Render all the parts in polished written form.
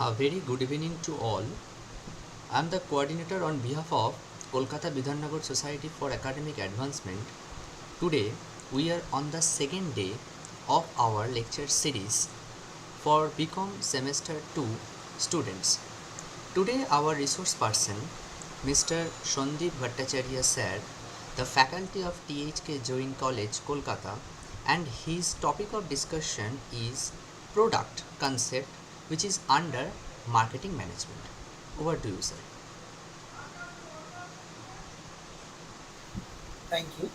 A very good evening to all. I am the coordinator on behalf of Kolkata Bidhannagar Society for Academic Advancement. Today, we are on the second day of our lecture series for BCom Semester 2 students. Today, our resource person, Mr. Sandip Bhattacharyya sir, the faculty of THK Join College, Kolkata, and his topic of discussion is product concept, which is under marketing management. Over to you, sir. Thank you.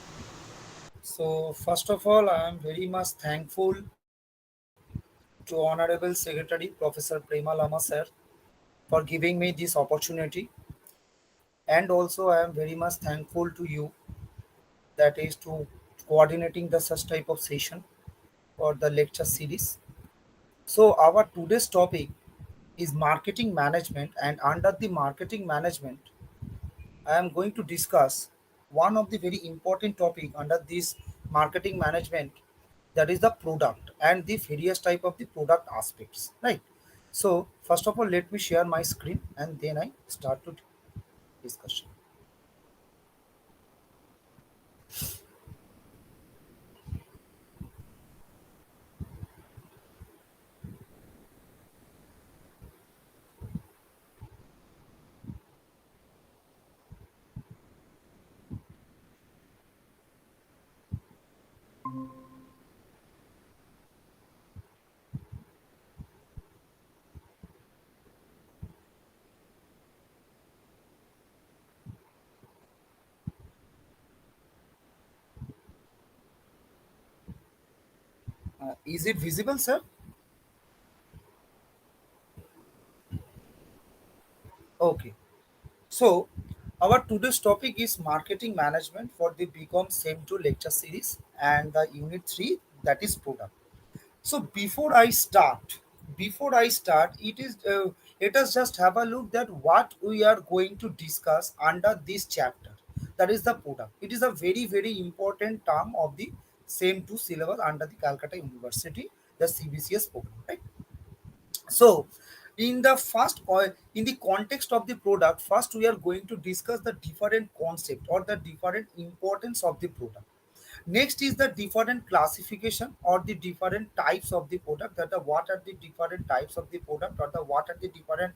So, first of all, I am very much thankful to Honorable Secretary Professor Prema Lama sir for giving me this opportunity, and also I am very much thankful to you that is to coordinating the such type of session or the lecture series. So, our today's topic is marketing management, and under the marketing management, I am going to discuss one of the very important topic under this marketing management, that is the product and the various type of the product aspects, right? So first of all, let me share my screen and then I start to discussion. Is it visible, sir? Okay. So our today's topic is marketing management for the BCom Same 2 lecture series and the unit 3, that is product. So before I start, let us just have a look that what we are going to discuss under this chapter. That is the product. It is a very important term of the same two syllabus under the Calcutta University, the CBCS program, right? So, in the context of the product, first we are going to discuss the different concept or the different importance of the product. Next is the different classification or the different types of the product. That the what are the different types of the product, or the what are the different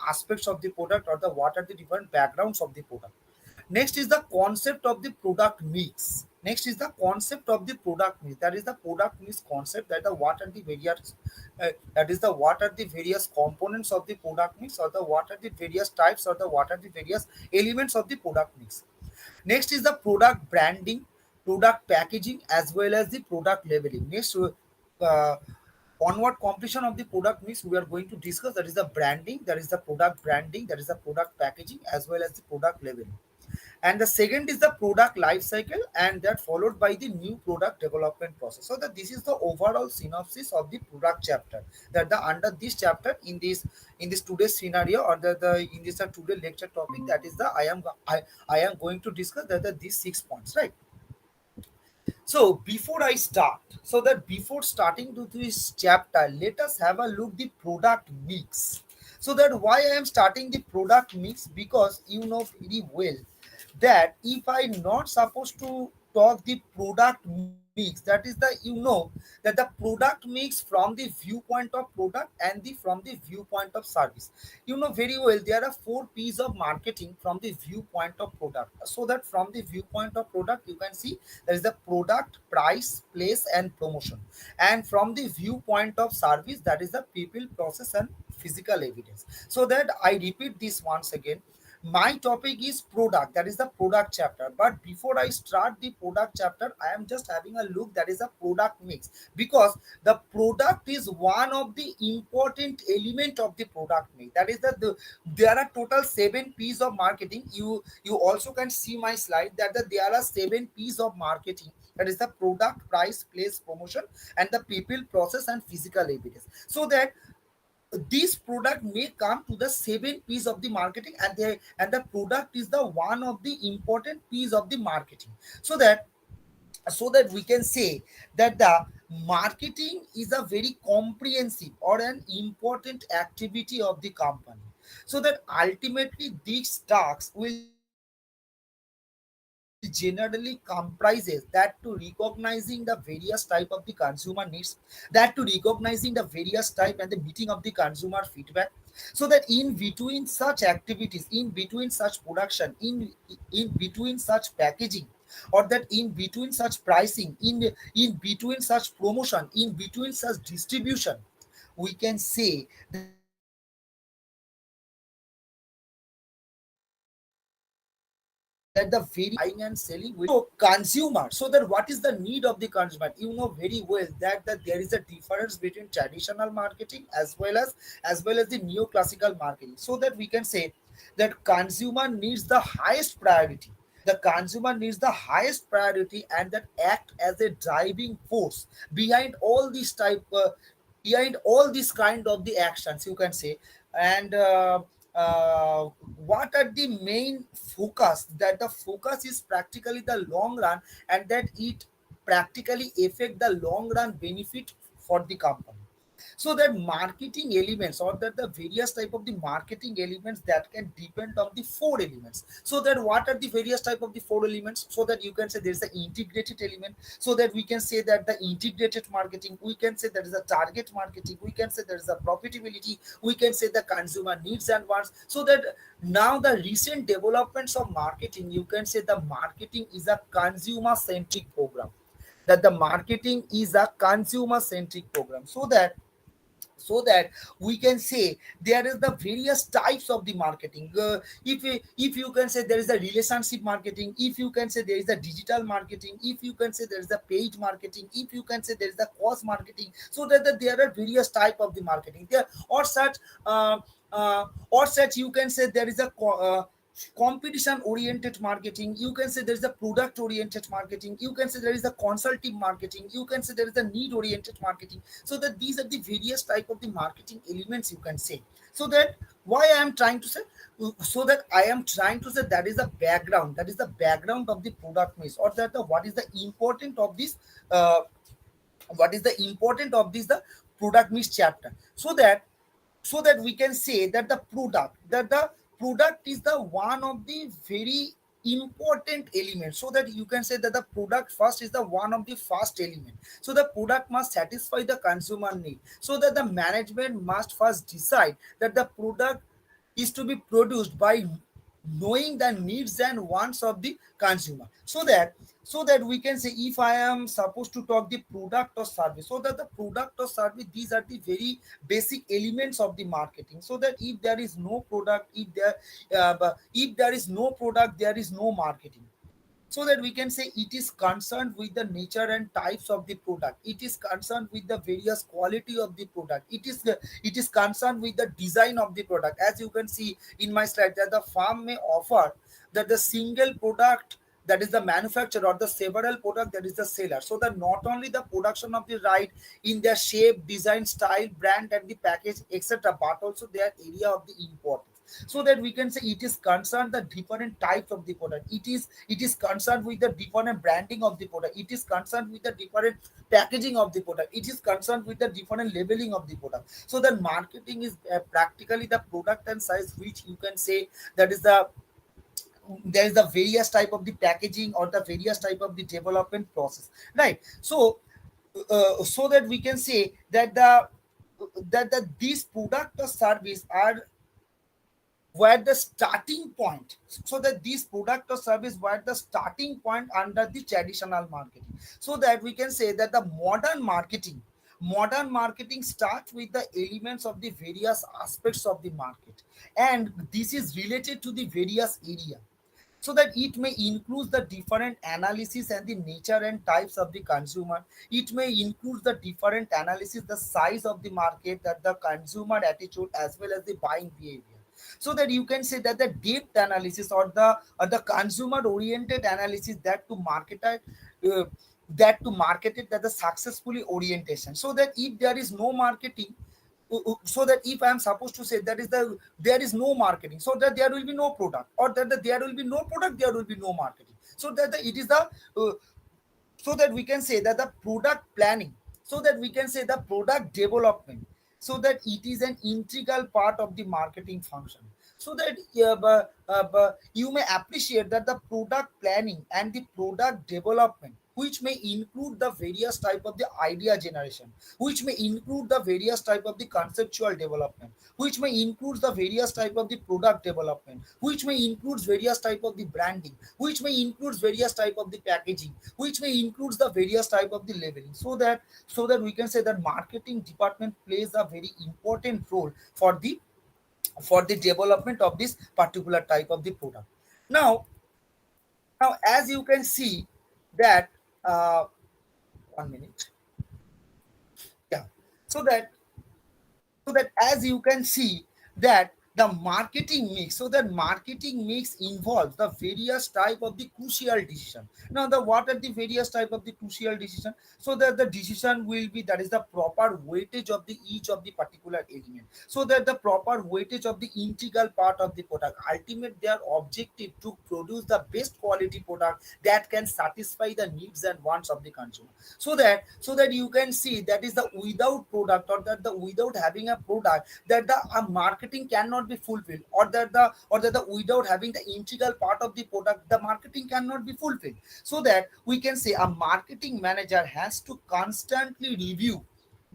aspects of the product, or the what are the different backgrounds of the product. Next is the concept of the product mix. Next is the concept of the product mix. That is the product mix concept. That the what are the various that is the what are the various components of the product mix, or the what are the various types, or the what are the various elements of the product mix. Next is the product branding, product packaging, as well as the product labeling. Next, uh, onward completion of the product mix, we are going to discuss that is the branding, that is the product branding, that is the product packaging, as well as the product labeling. And the second is the product life cycle, and that followed by the new product development process. So that this is the overall synopsis of the product chapter. That the under this chapter in this today's scenario, or the in this today lecture topic, that is the I am going to discuss that these 6 points, right? So before starting to this chapter, let us have a look the product mix. So that why I am starting the product mix, because you know very well that if I not supposed to talk the product mix, that is the that the product mix from the viewpoint of product and the from the viewpoint of service. You know very well there are four P's of marketing from the viewpoint of product. So that from the viewpoint of product, you can see there is the product, price, place, and promotion. And from the viewpoint of service, that is the people, process, and physical evidence. So that I repeat this once again. My topic is product, that is the product chapter. But before I start the product chapter, I am just having a look that is a product mix, because the product is one of the important element of the product mix. That is there are total 7 P's of marketing. You also can see my slide that there are 7 P's of marketing. That is the product, price, place, promotion, and the people, process, and physical evidence. So that this product may come to the 7 P's of the marketing, and the product is the one of the important P's of the marketing. So that we can say that marketing is a very comprehensive or an important activity of the company, so that ultimately these tasks will generally comprises that to recognizing the various type of the consumer needs, that to recognizing the various type and the meeting of the consumer feedback, so that in between such activities, in between such production, in between such packaging, or that in between such pricing, in between such promotion, in between such distribution, we can say that the very important task of the marketing buying and selling will be done. So consumer, so that what is the need of the consumer, you know very well that there is a difference between traditional marketing as well as the neoclassical marketing, so that we can say that consumer needs the highest priority, the consumer needs the highest priority, and that act as a driving force behind all these type behind all these kind of the actions, you can say. And uh, what are the main focus, that the focus is practically the long run, and that it practically affect the long run benefit for the company. So that marketing elements, or that the various type of the marketing elements that can depend on the four elements, so that what are the various type of the four elements, so that you can say there is an integrated element, so that we can say that the integrated marketing, we can say there is a target marketing, we can say there is a profitability, we can say the consumer needs and wants. So that now the recent developments of marketing, you can say the marketing is a consumer centric program, that the marketing is a consumer centric program, so that we can say there is the various types of the marketing. If you can say there is a relationship marketing, if you can say there is a digital marketing, if you can say there is a paid marketing, if you can say there is a cost marketing, so that there are various type of the marketing there, uh, or such you can say there is a competition oriented marketing, you can say there is a product oriented marketing, you can say there is a consulting marketing, you can say there is a need oriented marketing. So that these are the various type of the marketing elements, you can say. So that why I am trying to say, so that I am trying to say that is the background, that is the background of the product mix, or that the what is the important of this, uh, what is the important of this the product mix chapter. So that we can say that the product is the one of the very important elements, so that you can say that the product first is the one of the first element. So the product must satisfy the consumer need, so that the management must first decide that the product is to be produced by knowing the needs and wants of the consumer. So that we can say, if I am supposed to talk the product or service, so that the product or service, these are the very basic elements of the marketing. So that if there is no product, if there is no product, there is no marketing. So that we can say it is concerned with the nature and types of the product, it is concerned with the various quality of the product, it is concerned with the design of the product. As you can see in my slide, that the farm may offer that the single product, that is the manufacturer, or the several product, that is the seller. So that not only the production of the right in their shape, design, style, brand, and the package, etc., but also their area of the importance. So that we can say it is concerned the different types of the product, it is concerned with the different branding of the product, it is concerned with the different packaging of the product, it is concerned with the different labeling of the product. So the marketing is practically the product and size, which you can say that is the there is the various type of the packaging or the various type of the development process, right? So that we can say that these product or service are were the starting point, so that these product or service were the starting point under the traditional marketing. So that we can say that the modern marketing starts with the elements of the various aspects of the market, and this is related to the various area, so that it may include the different analysis and the nature and types of the consumer, it may include the different analysis, the size of the market, that the consumer attitude as well as the buying behavior. So that you can say that the depth analysis, or the consumer oriented analysis, uh, that to market it, that the successfully orientation. So that if there is no marketing, so that if I am supposed to say that is there is no marketing, so that there will be no product, or that there will be no product, there will be no marketing. So that it is the uh, so that we can say that the product planning, so that we can say the product development, so that it is an integral part of the marketing function, so that you may appreciate that the product planning and the product development, which may include the various type of the idea generation, which may include the various type of the conceptual development, which may include the various type of the product development, which may include various type of the branding, which may include various type of the packaging, which may include the various type of the labeling, so that we can say that marketing department plays a very important role for the development of this particular type of the product. Now, as you can see that, uh, 1 minute, yeah, so that as you can see that the marketing mix, so that marketing mix involves the various type of the crucial decision. Now, the what are the various type of the crucial decision, so that the decision will be, that is the proper weightage of the each of the particular element, so that the proper weightage of the integral part of the product, ultimate their objective to produce the best quality product that can satisfy the needs and wants of the consumer, so that you can see that is the without product, or that the without having a product, that the marketing cannot be fulfilled, or that the without having the integral part of the product, the marketing cannot be fulfilled, so that we can say a marketing manager has to constantly review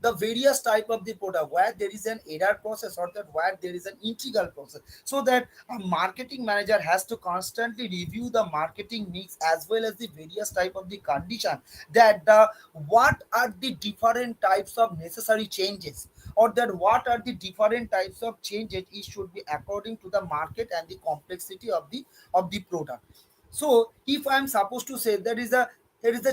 the various type of the product where there is an error process, or that where there is an integral process, so that a marketing manager has to constantly review the marketing mix as well as the various type of the condition, that the what are the different types of necessary changes, or that what are the different types of changes, it should be according to the market and the complexity of the product. So if I am supposed to say there is a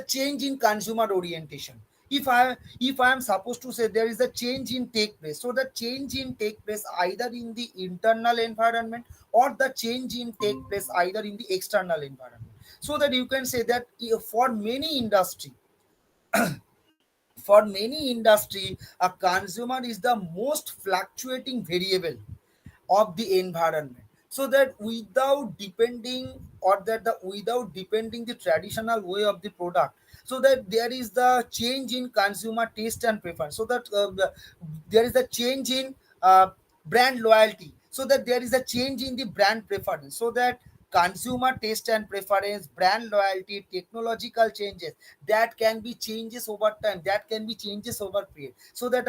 change in consumer orientation, if I am supposed to say there is a change in take place, so the change in take place either in the internal environment, or the change in take place either in the external environment, so that you can say that for many industry, a consumer is the most fluctuating variable of the environment, so that without depending, or that the without depending the traditional way of the product, so that there is the change in consumer taste and preference, so that there is a change in brand loyalty, so that there is a change in the brand preference, so that consumer taste and preference, brand loyalty, technological changes, that can be changes over time, that can be changes over period, so that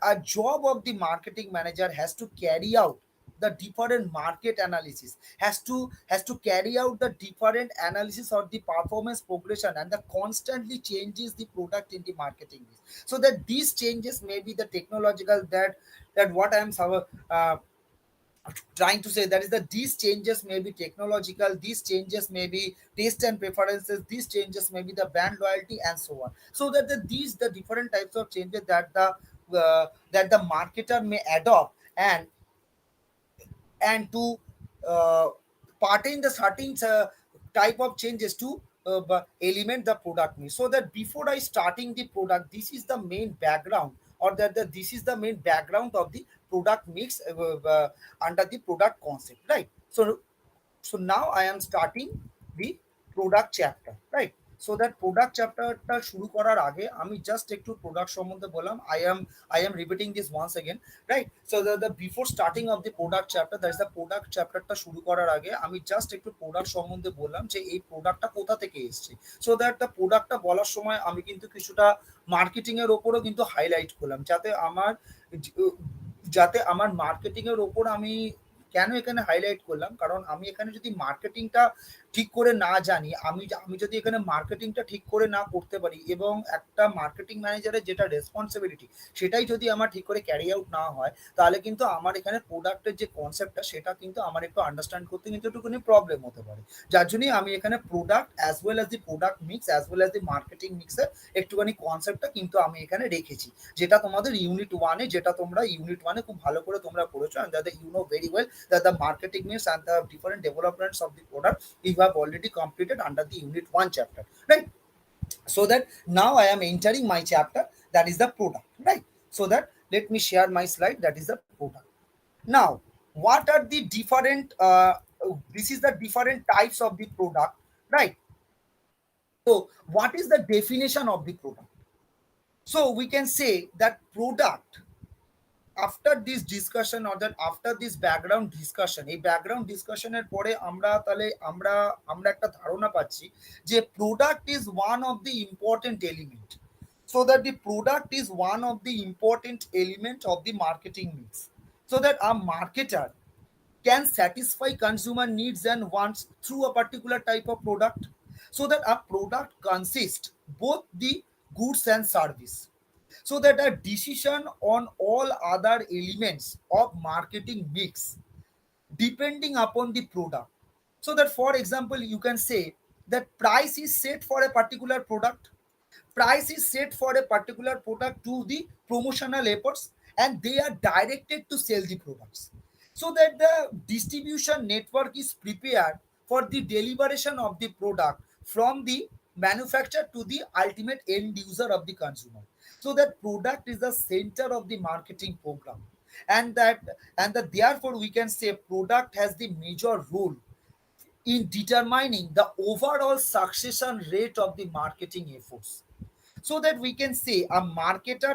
a job of the marketing manager has to carry out the different market analysis, has to carry out the different analysis of the performance progression and the constantly changes the product in the marketing mix. So that these changes may be the technological, that what I am uh, trying to say, that is that these changes may be technological, these changes may be taste and preferences, these changes may be the brand loyalty and so on, so that these the different types of changes that the marketer may adopt, and to uh, partake the certain type of changes to element the product mix, so that before I starting the product, this is the main background, or this is the main background of the product mix under the product concept, right? So now I am starting the product chapter, right? So that product চ্যাপ্টারটা শুরু করার আগে আমি just একটু product সম্বন্ধে বললাম, I am repeating this once again, right? So the before starting of the product chapter, that is the product চ্যাপ্টারটা শুরু করার আগে আমি জাস্ট একটু প্রোডাক্ট সম্বন্ধে বললাম যে এই প্রোডাক্টটা কোথা থেকে এসেছে, সো দ্যাট দ্য প্রোডাক্টটা বলার সময় আমি কিন্তু কিছুটা মার্কেটিং এর ওপরও কিন্তু হাইলাইট করলাম, যাতে আমার মার্কেটিং এর ওপর আমি কেন এখানে হাইলাইট করলাম, কারণ আমি এখানে যদি মার্কেটিংটা ঠিক করে না জানি, আমি যদি এখানে মার্কেটিংটা ঠিক করে না করতে পারি, এবং একটা মার্কেটিং ম্যানেজারের যেটা রেসপন্সিবিলিটি সেটাই যদি আমার ঠিক করে ক্যারি আউট না হয়, তাহলে কিন্তু আমার এখানে প্রোডাক্টের যে কনসেপ্টটা সেটা কিন্তু আমার একটু আন্ডারস্ট্যান্ড করতে কিন্তু একটুখানি প্রবলেম হতে পারে। যার জন্যই আমি এখানে প্রোডাক্ট অ্যাজ ওয়েল অ্যাজ দি product mix as well as দি মার্কেটিং মিক্সের একটুখানি কনসেপ্টটা কিন্তু আমি এখানে রেখেছি, যেটা তোমাদের ইউনিট ওয়ানে, যেটা তোমরা ইউনিট ওয়ানে খুব ভালো করে তোমরা করেছো, and that you know very well that the marketing means and the different developments of the product you have already completed under the unit 1 chapter, right? So that now I am entering my chapter, that is the product, right? So that let me share my slide, that is the product. Now, what are the different this is the different types of the product, right? So what is the definition of the product? So we can say that product, after this discussion or that after this background discussion, এই background ডিসকাশনের পরে আমরা তাহলে আমরা আমরা একটা ধারণা পাচ্ছি যে product is one of the important element, so that the product is one of the important element of the marketing mix, so that a marketer can satisfy consumer needs and wants through a particular type of product, so that a product consists both the goods and service, so that a decision on all other elements of marketing mix depending upon the product. So that for example you can say that price is set for a particular product, price is set for a particular product to the promotional efforts, and they are directed to sell the products, so that the distribution network is prepared for the deliberation of the product from the manufacturer to the ultimate end user of the consumer, so that product is the center of the marketing program, and that therefore we can say product has the major role in determining the overall succession rate of the marketing efforts, so that we can say a marketer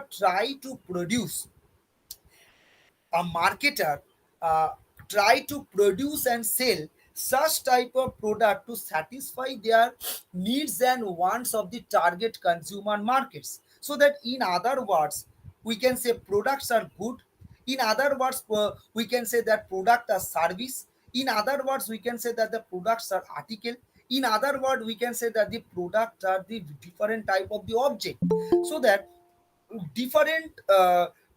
uh, try to produce and sell such type of product to satisfy their needs and wants of the target consumer markets, so that in other words we can say products are good, in other words we can say that product are service, in other words we can say that the products are article, in other word we can say that the product are the different type of the object, so that different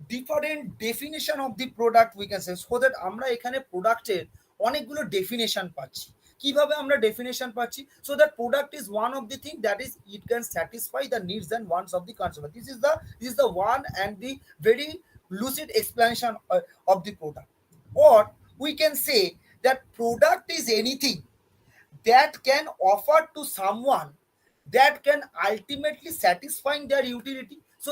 different definition of the product we can say, so that আমরা এখানে প্রোডাক্টের অনেকগুলো definition পাচ্ছি। কিভাবে আমরা definition পাচ্ছি? So that product is one of the thing that is it can satisfy the needs and wants of the consumer. This is the one and the very lucid explanation of the product. Or we can say that product is anything that can offer to someone that can ultimately satisfying their utility, so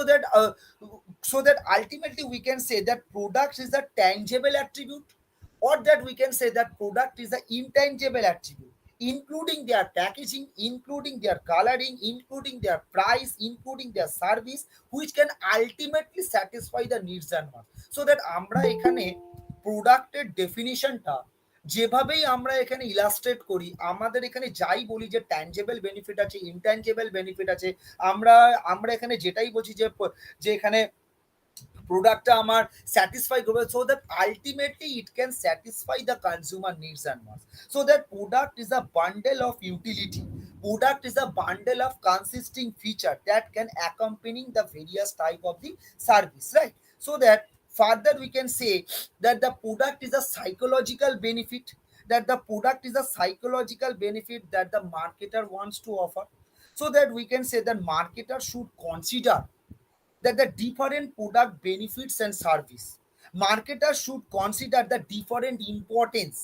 that ultimately we can say that product is a tangible attribute, or that we can say that product is an intangible attribute, including their packaging, including their coloring, including their price, including their service, which can ultimately satisfy the needs and wants, so that আমরা এখানে প্রোডাক্টের ডেফিনিশনটা যেভাবেই আমরা এখানে illustrate করি, আমাদের এখানে যাই বলি যে ট্যানজেবল বেনিফিট আছে, ইনট্যানজেবল বেনিফিট আছে, আমরা আমরা এখানে যেটাই বলছি যে এখানে প্রোডাক্টটা আমার স্যাটিসফাই করবে, so that ultimately it can satisfy the consumer needs and wants, so that product is a bundle of utility, product is a bundle of consisting feature that can accompany the various type of the service, right? So that further we can say that the product is a psychological benefit, that the product is a psychological benefit that the marketer wants to offer, so that we can say that marketer should consider that the different product benefits and service. Marketers should consider the different importance.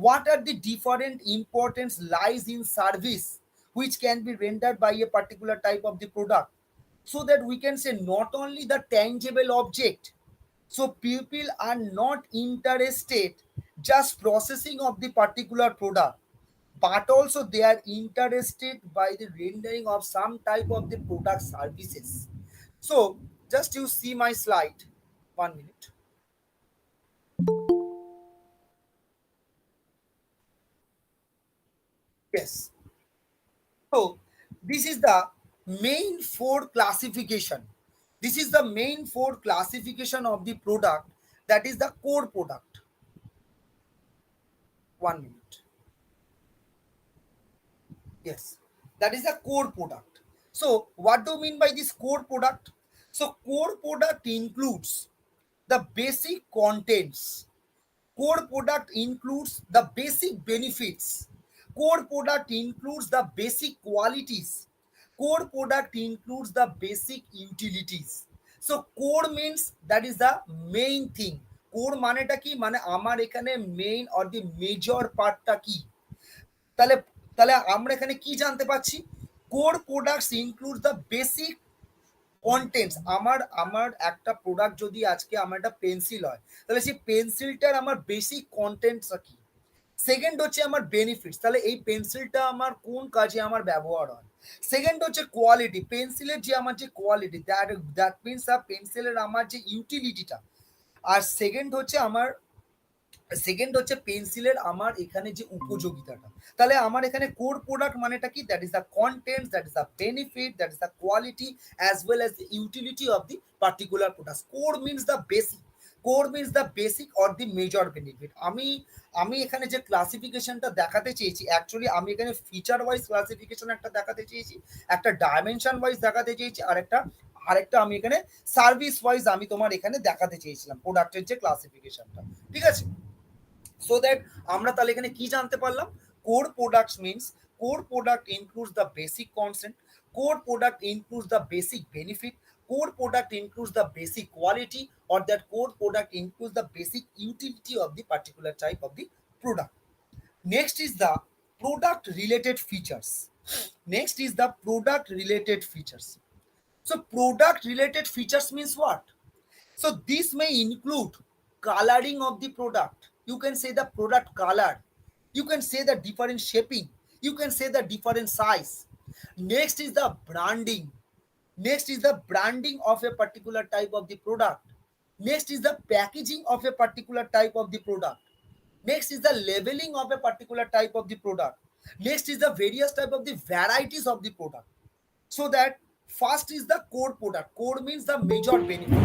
What are the different importance lies in service which can be rendered by a particular type of the product, so that we can say not only the tangible object, so people are not interested just processing of the particular product, but also they are interested by the rendering of some type of the product services. So just you see my slide. 1 minute. Yes. So this is the main four classification. This is the main four classification of the product, that is the core product. 1 minute. Yes, that is a core product. So what do you mean by this core product? So core product includes the basic contents. Core product includes the basic benefits. Core product includes the basic qualities. Core product includes the basic utilities. So core means that is the main thing. Core মানেটা কি, মানে আমার এখানে main or the major পার্টটা কি, তাহলে তাহলে আমরা এখানে কি জানতে পাচ্ছি? Core products include the basic contents. আমার আমার একটা প্রোডাক্ট যদি আজকে আমার একটা পেন্সিল হয়, তাহলে সেই পেন্সিলটার আমার বেসিক কন্টেন্টস কি। সেকেন্ড হচ্ছে আমার বেনিফিটস, তাহলে এই পেন্সিলটা আমার কোন কাজে আমার ব্যবহার হয়। সেকেন্ড হচ্ছে কোয়ালিটি, পেন্সিলের যে আমার যে কোয়ালিটি, দ্যাট দ্যাট মিনস পেন্সিলের আমার যে ইউটিলিটিটা। আর সেকেন্ড হচ্ছে পেন্সিলের আমার এখানে যে উপযোগিতাটা। তাহলে আমার এখানে কোর প্রোডাক্ট মানেটা কি? That is the content, that is the benefit, that is the quality as well as the utility of the particular product. Core means the basic, core means the basic or the major benefit. আমি এখানে যে ক্লাসিফিকেশনটা দেখাতে চেয়েছি, actually আমি এখানে feature wise classification একটা দেখাতে চেয়েছি, একটা ডাইমেনশন ওয়াইজ দেখাতে চেয়েছি, আরেকটা আমি এখানে সার্ভিস ওয়াইজ আমি তোমার এখানে দেখাতে চেয়েছিলাম প্রোডাক্টের যে ক্লাসিফিকেশনটা। ঠিক আছে? সো দ্যাট আমরা তাহলে এখানে কি জানতে পারলাম? Core products means core product includes the basic consent, core product includes the basic benefit, core product includes the basic quality, or that core product includes the basic utility of the particular type of the product. Next is the product related features. Next is the product related features. So product related features means what? So this may include coloring of the product. You can say the product color. You can say the different shaping. You can say the different size. Next is the branding. Next is the branding of a particular type of the product. Next is the packaging of a particular type of the product. Next is the labeling of a particular type of the product. Next is the various type of the varieties of the product. So that first is the core product. Core means the major benefit.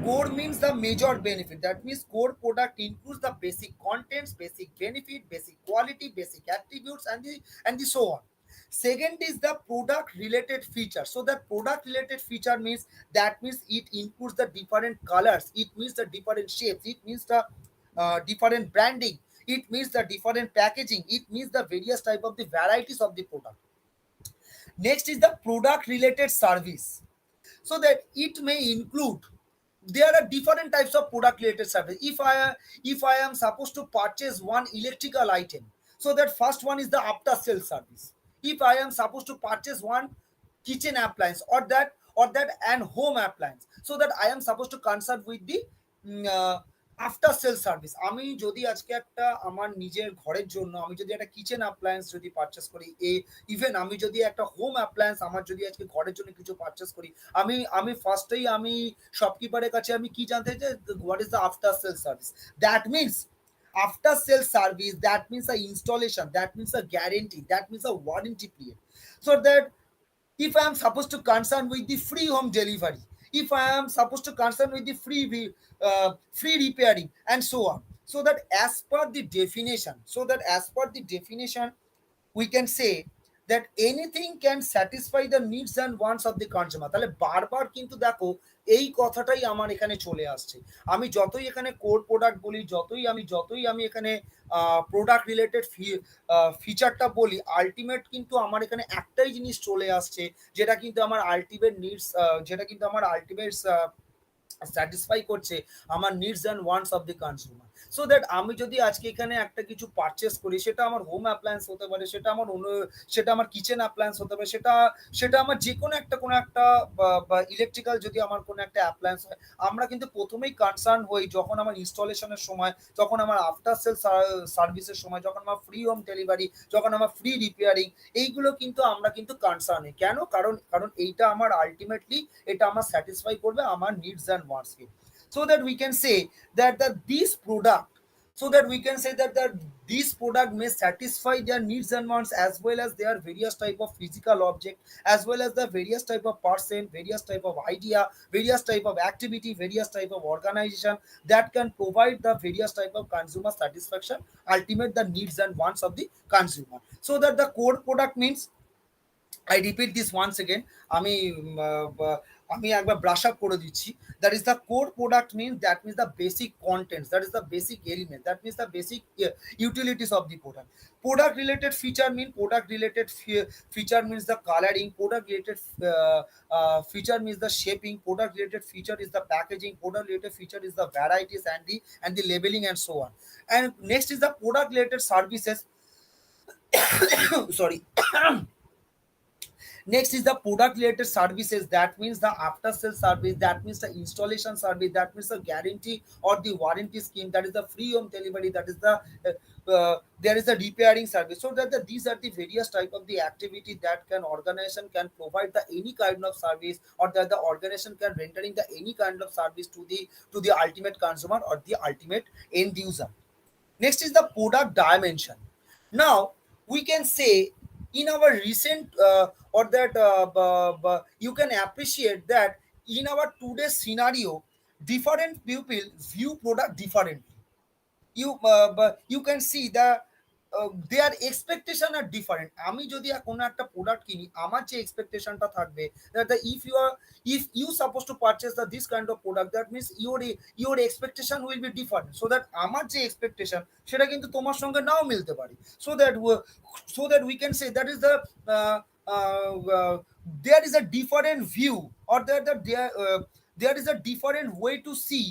Core means the major benefit. That means core product includes the basic contents, basic benefit, basic quality, basic attributes, and the so on. Second is the product related feature. So that product related feature means, that means it includes the different colors, it means the different shapes, it means the different branding, it means the different packaging, it means the various type of the varieties of the product. Next is the product related service. So that it may include, there are different types of product related service. If I am supposed to purchase one electrical item, so that first one is the after sales service. If I am supposed to purchase one kitchen appliance, or that and home appliance, so that I am supposed to consult with the after sale service. আমি যদি আজকে একটা আমার নিজের ঘরের জন্য আমি যদি একটা কিচেন অ্যাপ্লায়েন্স যদি পারচেস করি, ইভেন আমি যদি একটা হোম অ্যাপ্লায়েন্স আমার যদি আজকে ঘরের জন্য কিছু পারচেস করি, আমি ফার্স্টেই আমি শপকিপারের কাছে আমি কি জানতে চাই? What is the after sale service? That means after sales service, that means a installation, that means a guarantee, that means a warranty period. So that if I am supposed to concern with the free home delivery, if I am supposed to concern with the free repairing, and so on. So that as per the definition, we can say that anything can satisfy the needs and wants of the consumer. তাহলে বারবার কিন্তু দেখো এই কথাটাই আমার এখানে চলে আসছে। আমি যতই এখানে কোর প্রোডাক্ট বলি, যতই আমি এখানে প্রোডাক্ট রিলেটেড ফিচারটা বলি, আলটিমেট কিন্তু আমার এখানে একটাই জিনিস চলে আসছে, যেটা কিন্তু আমার আলটিমেট নিডস, যেটা কিন্তু আমার আলটিমেট স্যাটিসফাই করছে আমার needs and wants of the consumer. So that আমি যদি আজকে এখানে একটা কিছু পারচেস করি, সেটা আমার হোম অ্যাপ্লায়েন্স হতে পারে, সেটা আমার কিচেন অ্যাপ্লায়েন্স হতে পারে, সেটা আমার যে কোনো একটা বা ইলেকট্রিক্যাল যদি আমার কোনো একটা অ্যাপ্লায়েন্স হয়, আমরা কিন্তু প্রথমেই কনসার্ন হই যখন আমার ইনস্টলেশনের সময়, যখন আমার আফটার সেল সার্ভিসের সময়, যখন আমার ফ্রি হোম ডেলিভারি, যখন আমার ফ্রি রিপেয়ারিং, এইগুলো কিন্তু আমরা কিন্তু কনসার্ন হই। কেন? কারণ এইটা আমার আলটিমেটলি এটা আমার স্যাটিসফাই করবে আমার নিডস অ্যান্ড ওয়ান্টসকে। So that we can say that these product, so that we can say that these product may satisfy their needs and wants, as well as their various type of physical object, as well as the various type of person, various type of idea, various type of activity, various type of organization that can provide the various type of consumer satisfaction, ultimate the needs and wants of the consumer. So that the core product means, I repeat this once again, আমি আমি একবার brush up করে দিচ্ছি। That is the core product means, that means the basic contents, that is the basic element, that means the basic utilities of the product. Product related feature mean, product related feature means the coloring, product related feature means the shaping, product related feature is the packaging, product related feature is the varieties and the labeling, and so on. And next is the product related services. Sorry. Next is the product related services. That means the after sale service. That means the installation service. That means the guarantee or the warranty scheme. That is the free home delivery. That is the there is a repairing service. So that these are the various type of the activity that can organization can provide the any kind of service, or that the organization can rendering the any kind of service to the ultimate consumer or the ultimate end user. Next is the product dimension. Now we can say in our recent or that you can appreciate that in our today's scenario, different people view product differently. You can see the their expectation are different. আমি যদি কোনো একটা product কিনি, আমার যে এক্সপেকটেশনটা থাকবে that the, if you supposed to purchase this kind of product, that means your expectation will be different, so that আমার যে expectation সেটা কিন্তু তোমার সঙ্গে নাও মিলতে পারে, so that we can say that is the uh, there is a different view, or there is a different way to see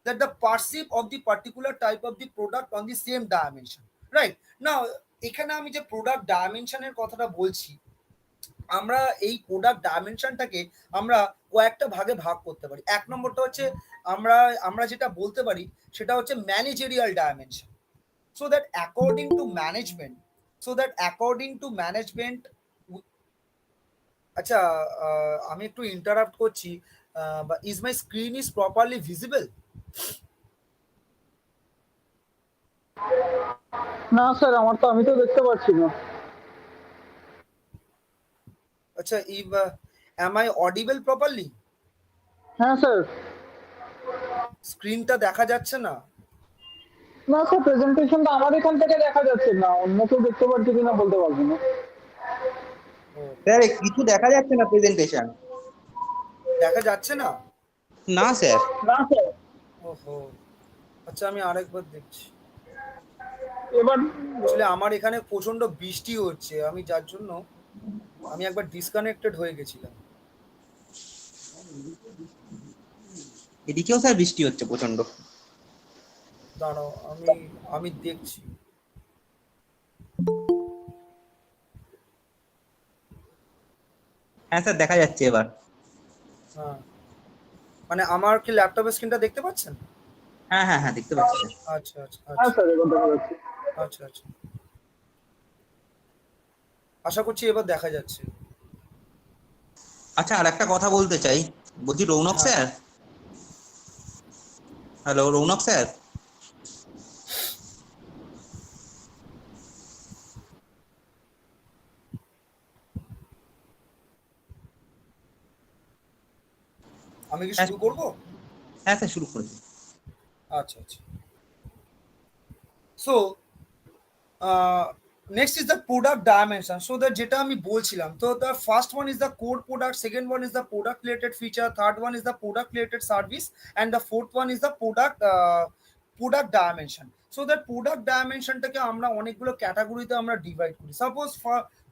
that the perceive of the particular type of the product on the same dimension, right? Now এখানে আমি যে product ডাইমেনশনের কথাটা বলছি, আমরা এই product ডাইমেনশনটাকে আমরা কয়েকটা ভাগে ভাগ করতে পারি। এক নম্বরটা হচ্ছে আমরা আমরা যেটা বলতে পারি সেটা হচ্ছে managerial dimension. So that according to management, so that according to management আচ্ছা, আমি একটু ইন্টারাপ্ট করছি, বা is my screen is properly visible? না স্যার, আমার তো, আমি তো দেখতে পাচ্ছি না। আচ্ছা, am I audible properly? হ্যাঁ স্যার। স্ক্রিনটা দেখা যাচ্ছে না? না স্যার, প্রেজেন্টেশনটা আমার এখান থেকে দেখা যাচ্ছে না, অন্য কেউ দেখতে পাচ্ছে কিনা বলতে পারবো না। স্যার কিছু দেখা যাচ্ছে না প্রেজেন্টেশন। দেখা যাচ্ছে না? না স্যার। না স্যার। ওহো, আচ্ছা আমি আরেকবার দেখছি। এবার আসলে আমার এখানে প্রচন্ড বৃষ্টি হচ্ছে, আমি যার জন্য আমি একবার ডিসকানেক্টেড হয়ে গেছিলাম। এদিকেও স্যার বৃষ্টি হচ্ছে প্রচন্ড। দাঁড়াও, আমি দেখছি। হ্যাঁ স্যার, দেখা যাচ্ছে এবার। হ্যাঁ, মানে আমার কি ল্যাপটপের স্ক্রিনটা দেখতে পাচ্ছেন? হ্যাঁ হ্যাঁ হ্যাঁ, দেখতে পাচ্ছি স্যার। আচ্ছা আচ্ছা হ্যাঁ আচ্ছা স্যার, এবার দেখা যাচ্ছে। আচ্ছা আচ্ছা, আশা করছি এবার দেখা যাচ্ছে। আচ্ছা, আর একটা কথা বলতে চাই, বলছি রৌনক হ্যাঁ স্যার, হ্যালো রৌনক স্যার। আমি কি হ্যাঁ শুরু করব? হ্যাঁ স্যার, শুরু করে দিন। আচ্ছা আচ্ছা। So next is the product dimension. So that যেটা আমি বলছিলাম, তো the first one is the core product, second one is the product related feature, third one is the product related service, and the fourth one is the product dimension. So that product dimensionটাকে আমরা অনেকগুলো ক্যাটাগরিতে আমরা divide করি। Suppose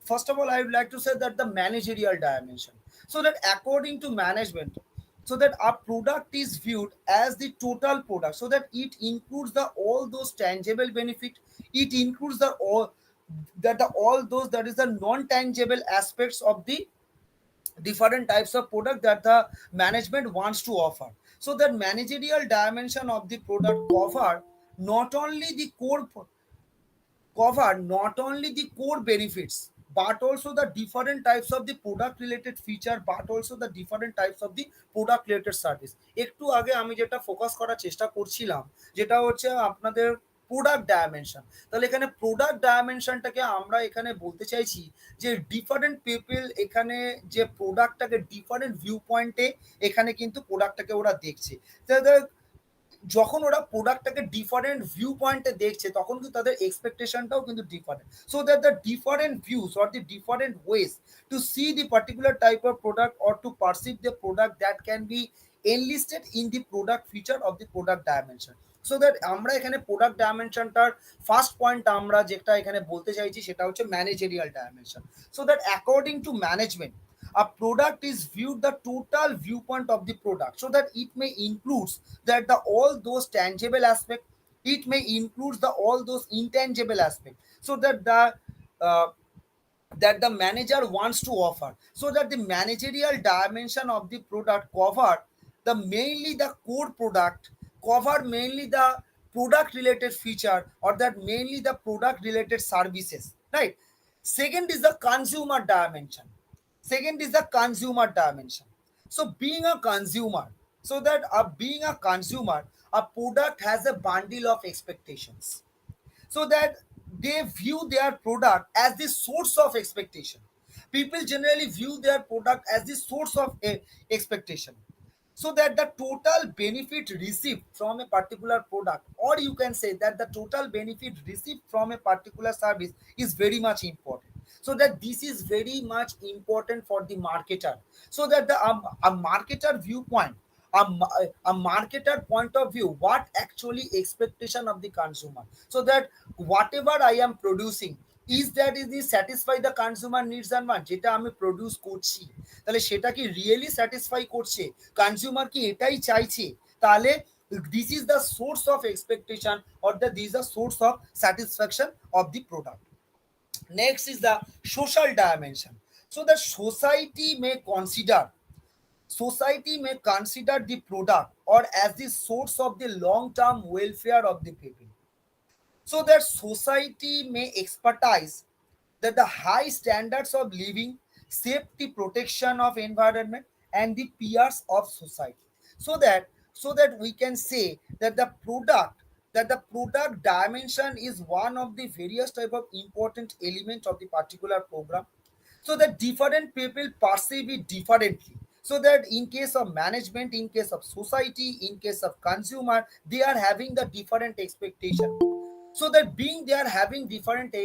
first of all I would like to say that the managerial dimension, so that according to management, so that our product is viewed as the total product, so that it includes the all those tangible benefit, it includes the all those that is the non-tangible aspects of the different types of product that the management wants to offer. So that managerial dimension of the product not only the core cover not only the core benefits, but also the different types of the product related feature, but also the different types of the product related service. একটু আগে আমি যেটা focus করার চেষ্টা করছিলাম যেটা হচ্ছে আপনাদের প্রোডাক্ট ডাইমেনশন। তাহলে এখানে প্রোডাক্ট ডাইমেনশনটাকে আমরা এখানে বলতে চাইছি যে ডিফারেন্ট পিপল এখানে যে প্রোডাক্টটাকে ডিফারেন্ট ভিউ পয়েন্টে এখানে কিন্তু প্রোডাক্টটাকে ওরা দেখছে। যখন ওরা প্রোডাক্টটাকে ডিফারেন্ট ভিউ পয়েন্টে দেখছে তখন কিন্তু তাদের এক্সপেকটেশনটাও কিন্তু different. So that the different views or the different ways to see the particular type of product or to perceive the product that can be enlisted in the product feature of the product dimension. So that আমরা এখানে product ডাইমেনশনটার first point আমরা যেটা এখানে বলতে চাইছি সেটা হচ্ছে managerial dimension. So that according to management, a product is viewed the total viewpoint of the product, so that it may includes that the all those tangible aspect, it may includes the all those intangible aspect, so that the uh, that the manager wants to offer, so that the managerial dimension of the product cover the mainly the core product, cover mainly the product related feature, or that mainly the product related services, right? Second is the consumer dimension. Second is the consumer dimension. So being a consumer, so that being a consumer, a product has a bundle of expectations, so that they view their product as the source of expectation. People generally view their product as the source of expectation, so that the total benefit received from a particular product, or you can say that the total benefit received from a particular service is very much important, so that this is very much important for the marketer, so that the a marketer viewpoint, a marketer point of view, what actually expectation of the consumer, so that whatever I am producing, is the satisfy the consumer needs and want, যেটা আমি produce করছি তাহলে সেটা কি really satisfy করছে, consumer কি এটাই চাইছে, তাহলে this is the source of expectation, or the this is the source of satisfaction of the product. Next is the social dimension. So the society may consider the product or as the source of the long term welfare of the people, so that society may expertise that the high standards of living, safety, protection of environment, and the peers of society, so that we can say that the product dimension is one of the various type of important element of the particular program, so that different people perceive it differently, so that in case of management, in case of society, in case of consumer, they are having the different expectation, so that being they are having different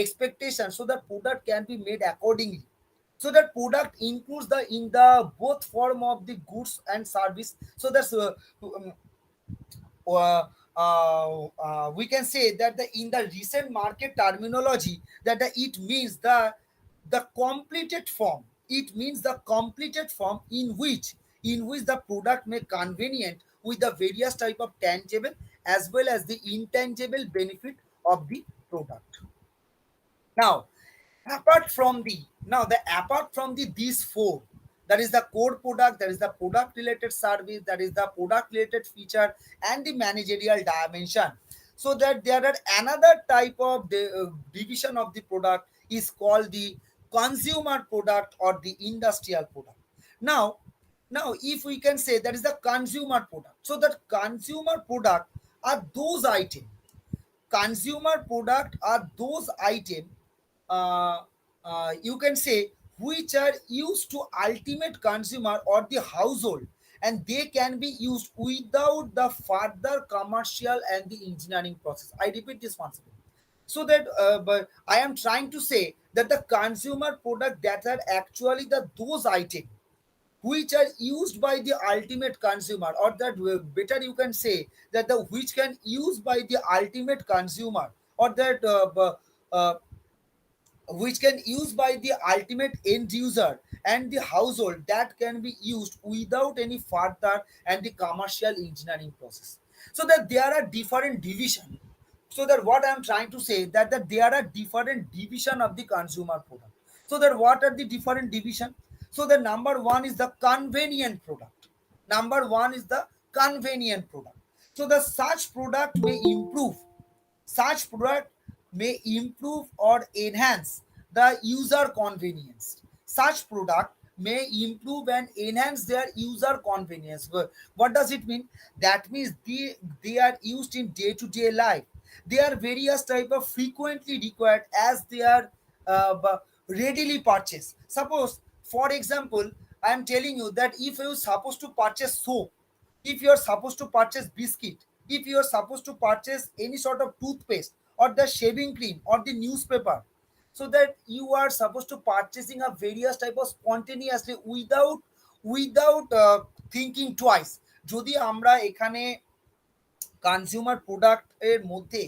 expectations, so that product can be made accordingly, so that product includes the in the both form of the goods and service, so that's we can say that in the recent market terminology, that it means the completed form, it means the completed form in which the product may convenient with the various type of tangible as well as the intangible benefit of the product. Now, apart from the these four, that is the core product, that is the product related service, that is the product related feature, and the managerial dimension, so that there are another type of division of the product is called the consumer product or the industrial product. Now now if we can say that is the consumer product, so that consumer product are those items, consumer product are those items, uh, you can say, which are used to ultimate consumer or the household, and they can be used without the further commercial and the engineering process. I repeat this once again, so that but I am trying to say that the consumer product that are actually the those items which are used by the ultimate consumer, or that better you can say that the which can use by the ultimate consumer, or that which can use by the ultimate end user and the household, that can be used without any further and the commercial engineering process, so that there are different division, so that what I am trying to say that there are different division of the consumer product, so that what are the different division, so the number one is the convenient product, number one is the convenient product, so the such product may improve or enhance the user convenience. Such product may improve and enhance their user convenience. What does it mean? That means they are used in day-to-day life. They are various type of frequently required as they are readily purchased. Suppose, for example, I am telling you that if you are supposed to purchase soap, if you are supposed to purchase biscuit, if you are supposed to purchase any sort of toothpaste or the shaving cream or the newspaper, so that you are supposed to purchasing a various type of spontaneously without thinking twice. যদি আমরা এখানে consumer product এর মধ্যে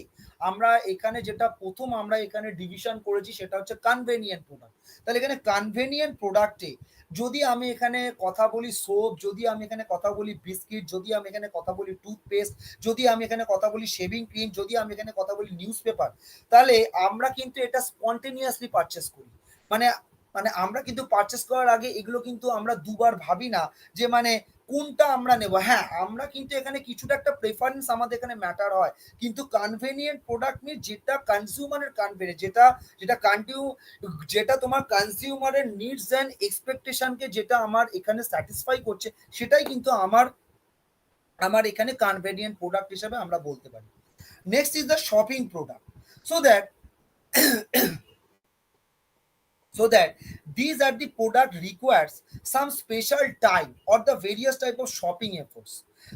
আমরা এখানে যেটা প্রথম আমরা এখানে ডিভিশন করেছি সেটা হচ্ছে কনভেনিয়েন্ট প্রোডাক্ট, তাহলে এখানে কনভেনিয়েন্ট প্রোডাক্টে যদি আমি এখানে কথা বলি সোপ, যদি আমি এখানে কথা বলি বিস্কিট, যদি আমি এখানে কথা বলি টুথপেস্ট, যদি আমি এখানে কথা বলি শেভিং ক্রিম, যদি আমি এখানে কথা বলি নিউজ পেপার, তাহলে আমরা কিন্তু এটা স্পন্টেনিয়াসলি পারচেস করি। মানে মানে আমরা কিন্তু পারচেস করার আগে এগুলো কিন্তু আমরা দুবার ভাবি না যে মানে কোনটা আমরা নেব। হ্যাঁ, আমরা কিন্তু এখানে কিছুটা একটা প্রেফারেন্স আমাদের এখানে ম্যাটার হয়, কিন্তু কনভেনিয়েন্ট প্রোডাক্ট নিয়ে যেটা কনজিউমারের কনভেনিয়েন্ট, যেটা যেটা কন্টিনিউ, যেটা তোমার কনজিউমারের নিডস অ্যান্ড এক্সপেকটেশনকে যেটা আমার এখানে স্যাটিসফাই করছে, সেটাই কিন্তু আমার আমার এখানে কনভেনিয়েন্ট প্রোডাক্ট হিসাবে আমরা বলতে পারি। Next is the shopping product. So that so that these are the product requires some special time or the various type of shopping efforts,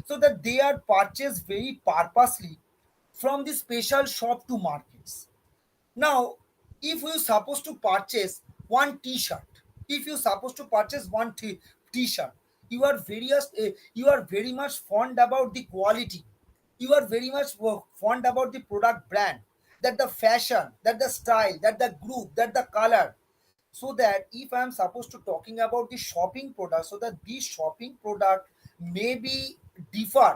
so that they are purchased very purposely from the special shop to markets. Now, if you supposed to purchase one t-shirt, if you supposed to purchase one t-shirt, you are very much fond about the quality, you are very much fond about the product brand, that the fashion, that the style, that the group, that the color. So that if I am supposed to talking about the shopping product, so that these shopping product may be differ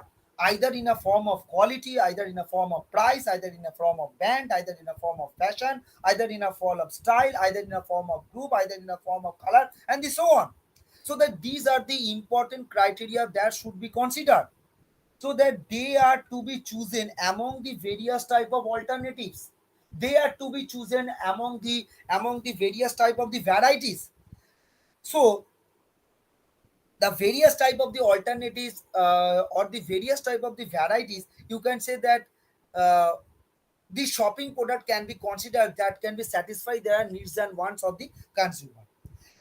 either in a form of quality, either in a form of price, either in a form of band, either in a form of fashion, either in a form of style, either in a form of group, either in a form of color, and so on. So that these are the important criteria that should be considered, so that they are to be chosen among the various type of alternatives, they are to be chosen among the various type of the varieties. So the various type of the alternatives, or the various type of the varieties, you can say that uh, the shopping product can be considered that can be satisfy their needs and wants of the consumer.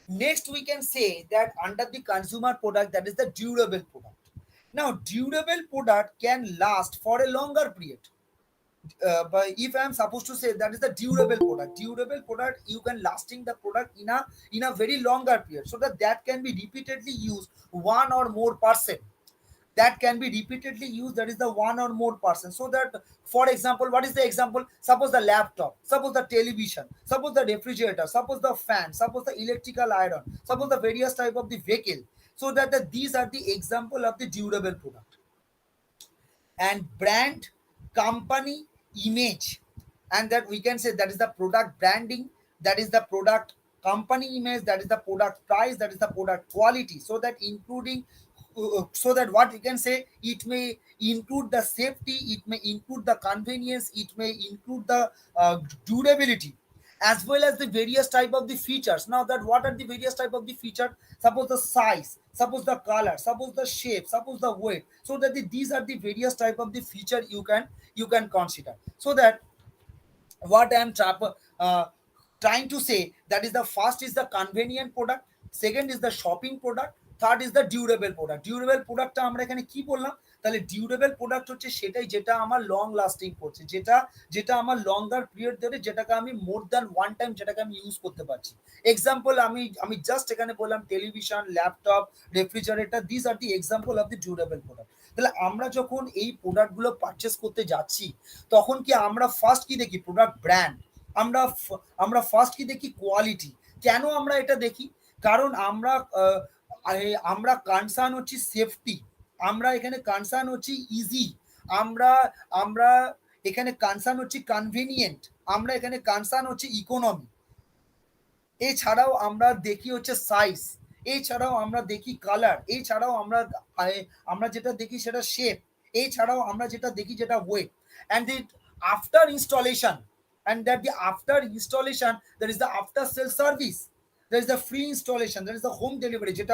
Next we can say that under the consumer product, that is the durable product. Now durable product can last for a longer period. But if I am supposed to say that is the durable product, you can lasting the product in a very longer period, so that that can be repeatedly used one or more person, that can be repeatedly used, that is the one or more person. So that, for example, what is the example? Suppose the laptop, suppose the television, suppose the refrigerator, suppose the fan, suppose the electrical iron, suppose the various type of the vehicle. So that these are the example of the durable product. And brand, company image, and that we can say that is the product branding, that is the product company image, that is the product price, that is the product quality. So that including, so that what we can say, it may include the safety, it may include the convenience, it may include the durability, as well as the various type of the features. Now that what are the various type of the feature? Suppose the size, suppose the color, suppose the shape, suppose the weight. So that these are the various type of the feature you can consider. So that what I am trying to say, that is the first is the convenient product, second is the shopping product, third is the durable product. Durable প্রোডাক্টটা আমরা এখানে কি বললাম? তাহলে durable product হচ্ছে সেটাই যেটা আমার লং লাস্টিং করছে, যেটা যেটা আমার লঙ্গার পিরিয়ড ধরে, যেটাকে আমি মোর দ্যান ওয়ান টাইম যেটাকে আমি ইউজ করতে পারছি। এক্সাম্পল আমি আমি জাস্ট এখানে বললাম television, laptop, refrigerator, this are the example of the durable product. তাহলে আমরা যখন এই প্রোডাক্টগুলো পারচেস করতে যাচ্ছি, তখন কি আমরা ফার্স্ট কি দেখি? Product brand. আমরা আমরা ফার্স্ট কি দেখি? কোয়ালিটি। কেন আমরা এটা দেখি? কারণ আমরা কনসার্ন হচ্ছি সেফটি, আমরা এখানে কনসার্ন হচ্ছি ইজি, আমরা আমরা এখানে কনসার্ন হচ্ছি কনভেনিয়েন্ট, আমরা এখানে কনসার্ন হচ্ছে ইকোনমি। এছাড়াও আমরা দেখি হচ্ছে সাইজ, এছাড়াও আমরা দেখি কালার, এছাড়াও আমরা যেটা দেখি সেটা শেপ, এছাড়াও আমরা যেটা দেখি যেটা wait. And the after installation, and that the after installation, there is the after sale service, there is the free installation, there is the home delivery, যেটা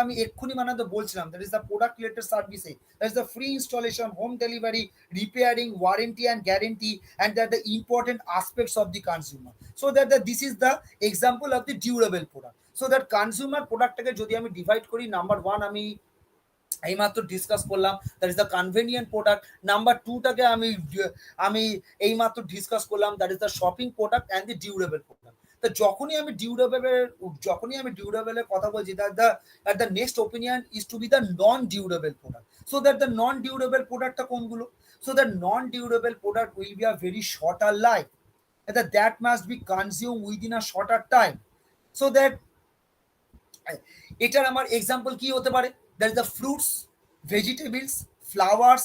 আমি এক্ষুনি মানাতে বলছিলাম, that is the product related service, there is the free installation, home delivery, repairing, warranty and guarantee, and that the important aspects of the consumer. So that this is the example of the durable product. So that consumer productটাকে যদি আমি divide করি, number one আমি এইমাত্র discuss করলাম, that is the convenient product. Number টুটাকে আমি এইমাত্র discuss করলাম, that is the shopping product and the durable product. তো যখনই আমি ডিউরেবলের কথা বলছি, the next opinion is to be the non durable product. So that the non durable প্রোডাক্টটা কোনগুলো? So the non durable product will be a very shorter life, that must be consumed within a shorter time. So that এটার আমার example কি হতে পারে? That is the fruits, vegetables, flowers,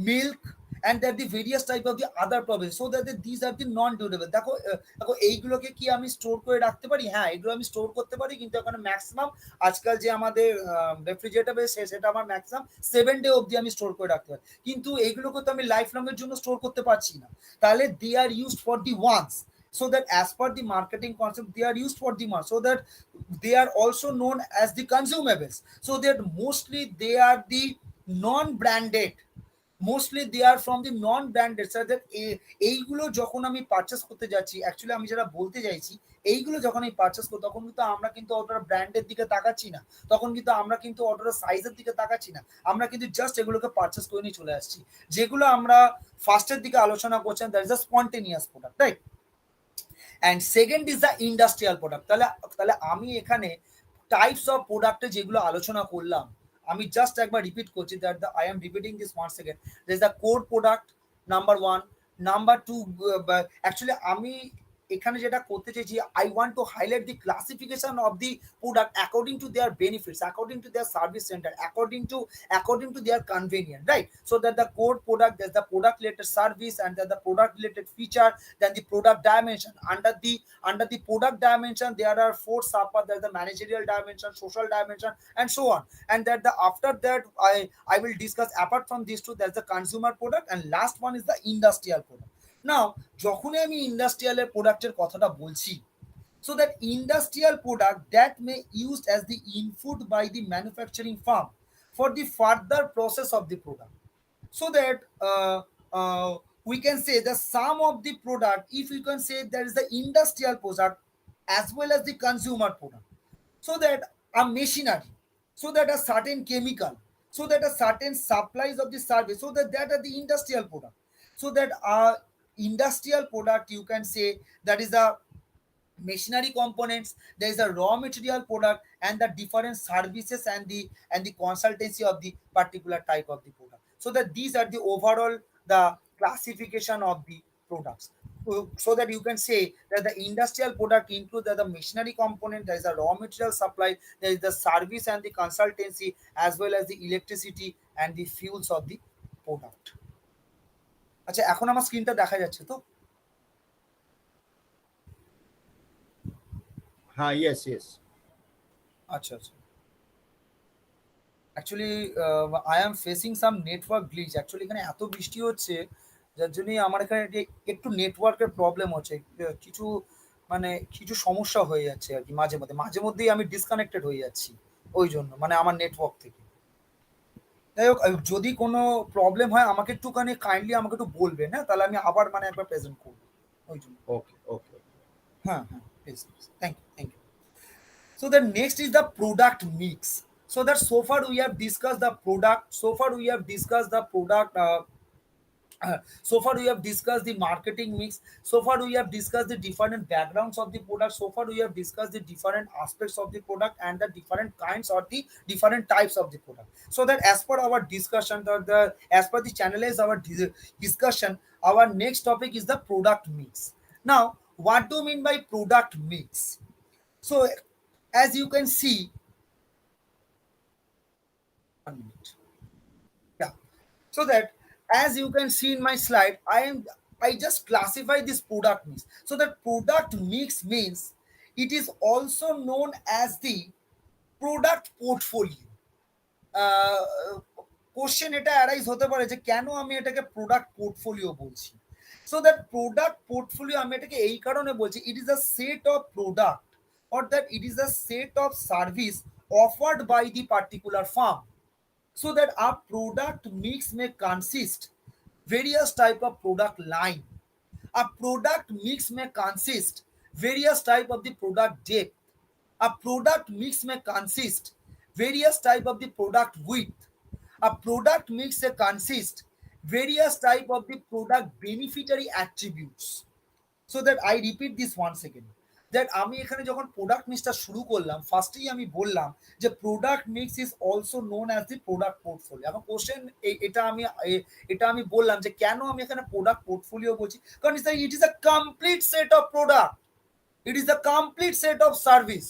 milk, and that the various type of the other province, so that these are the non durable. দেখো দেখো এইগুলোকে কি আমি স্টোর করে রাখতে পারি? হ্যাঁ, এগুলো আমি স্টোর করতে পারি, কিন্তু এখানে ম্যাক্সিমাম আজকাল যে আমাদের রেফ্রিজারেটর সেটা আমার ম্যাক্সিমাম 7 ডে অবধি আমি স্টোর করে রাখতে পারি, কিন্তু এইগুলোকে তো আমি লাইফ লং এর জন্য স্টোর করতে পারছি না। তাহলে they are used for the ones, so that as per the marketing concept they are used for the mass, so that they are also known as the consumables, so that mostly they are the non branded, mostly they are from the non branded, sir that এইগুলো যখন আমি purchase করতে যাচ্ছি, actually আমি যেটা বলতে চাইছি, এইগুলো যখন আমি পারচেস করি তখন কিন্তু আমরা কিন্তু অতটা ব্র্যান্ডের দিকে তাকাচ্ছি না, তখন কিন্তু আমরা কিন্তু অতটা সাইজের দিকে তাকাচ্ছি না, আমরা কিন্তু জাস্ট এগুলোকে পারচেস করে নিয়ে চলে আসছি। যেগুলো আমরা ফার্স্টের দিকে আলোচনা করছেন, that is a spontaneous product, right? And second is the industrial product. তাহলে তাহলে আমি এখানে টাইপস অফ প্রোডাক্টে যেগুলো আলোচনা করলাম, আমি জাস্ট একবার রিপিট করছি, that the I am repeating this one second. This is the core product number one. Number two, actually আমি এখানে যেটা করতে চাইছি, I want to highlight the classification of the product according to their benefits, according to their service centre, according to their convenience, right? So that the core product, there's the product related service, and then the product related feature, then the product dimension. Under the product dimension there are 4 subparts. There's the managerial dimension, social dimension, and so on. And that the after that I will discuss, apart from these two, there's the consumer product, and last one is the industrial product. Now যখনই আমি ইন্ডাস্ট্রিয়ালের প্রোডাক্টের কথাটা বলছি, so that industrial product that may used as the input by the manufacturing firm for the further process of the product, so that we can say the sum of the product, if you can say there is the industrial product as well as the consumer product, so that a machinery, so that a certain chemical, so that a certain supplies of the service, so that are the industrial product. So that industrial product, you can say, that is the machinery components, there is a raw material product, and the different services and the consultancy of the particular type of the product. So that these are the overall the classification of the products. So that you can say that the industrial product includes the machinery component, there is a raw material supply, there is the service and the consultancy, as well as the electricity and the fuels of the product. আচ্ছা, এখন আমার স্ক্রিনটা দেখা যাচ্ছে তো? হ্যাঁ, yes yes. আচ্ছা আচ্ছা, actually I am facing some network glitch. Actually এখানে এত বৃষ্টি হচ্ছে, যার জন্যই আমার এখানে একটু নেটওয়ার্কের প্রবলেম হচ্ছে, কিছু মানে কিছু সমস্যা হয়ে যাচ্ছে আর কি, মাঝে মধ্যেই আমি ডিসকানেক্টেড হয়ে যাচ্ছি, ওই জন্য মানে আমার নেটওয়ার্ক থেকে। যাই হোক, যদি কোনো প্রবলেম হয় আমাকে একটুখানি কাইন্ডলি আমাকে একটু বলবেন, হ্যাঁ? তাহলে আমি আবার মানে একবার প্রেজেন্ট করবো, ওই জন্য। ওকে ওকে। হ্যাঁ হ্যাঁ, please, thank you. So the next is the product mix. So that so far we have discussed the product. So far we have discussed the marketing mix. So far we have discussed the different backgrounds of the product. So far we have discussed the different aspects of the product and the different kinds or the different types of the product. So that as per our discussion, as per the channelized our discussion, our next topic is the product mix. Now, what do you mean by product mix? So as you can see, 1 minute. Yeah. So that as you can see in my slide, I just classify this product mix. So that product mix means it is also known as the product portfolio. Question এটা arise হতে পারে যে কেন আমি এটাকে product portfolio বলছি। So that product portfolio আমি এটাকে এই কারণে বলছি, ইট is a set of product or that it is a set of service offered by the particular firm, so that our product mix may consist various type of product line. A product mix may consist various type of the product depth. A product mix may consist various type of the product width. A product mix may consist various type of the product beneficiary attributes. So that I repeat this once again, that আমি এখানে যখন product মিক্সটা শুরু করলাম, ফার্স্টেই আমি বললাম যে product mix is also known as the product portfolio. আমার কোশ্চেন এটা আমি বললাম যে কেন আমি এখানে প্রোডাক্ট পোর্টফোলিও বলছি, কারণ it is a complete set of product, it is a complete set of service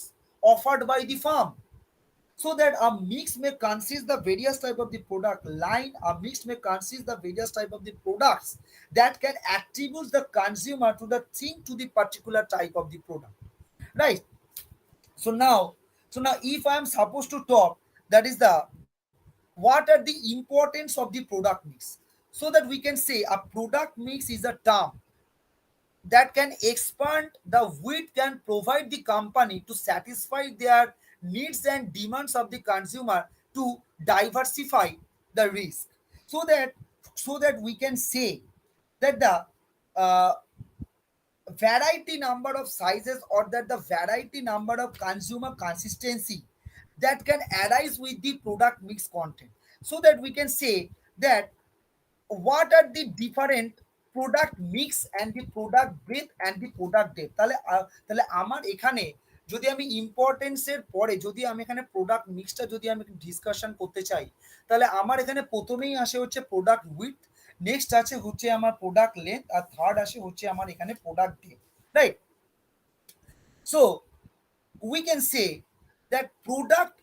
offered by the firm. so that a mix may consist the various type of the product line. A mix may consist the various type of the products that can attribute the consumer to the thing to the particular type of the product, right? So now, if I am supposed to talk, that is the what are the importance of the product mix, so that we can say a product mix is a term that can expand the width, can provide the company to satisfy their needs and demands of the consumer, to diversify the risk, so that we can say that the uh, variety number of sizes, or that the variety number of consumer consistency that can arise with the product mix content, so that we can say that what are the different product mix and the product breadth and the product depth. তাহলে আমার এখানে যদি আমি ইম্পর্টেন্সের পরে যদি আমি এখানে product মিক্সটা যদি আমি ডিসকাশন করতে চাই, তাহলে আমার এখানে প্রথমেই আসে হচ্ছে প্রোডাক্ট উইথ, নেক্সট আছে হচ্ছে আমার প্রোডাক্ট লেন্থ, আর থার্ড আসে হচ্ছে আমার এখানে product depth, right? So we can say that product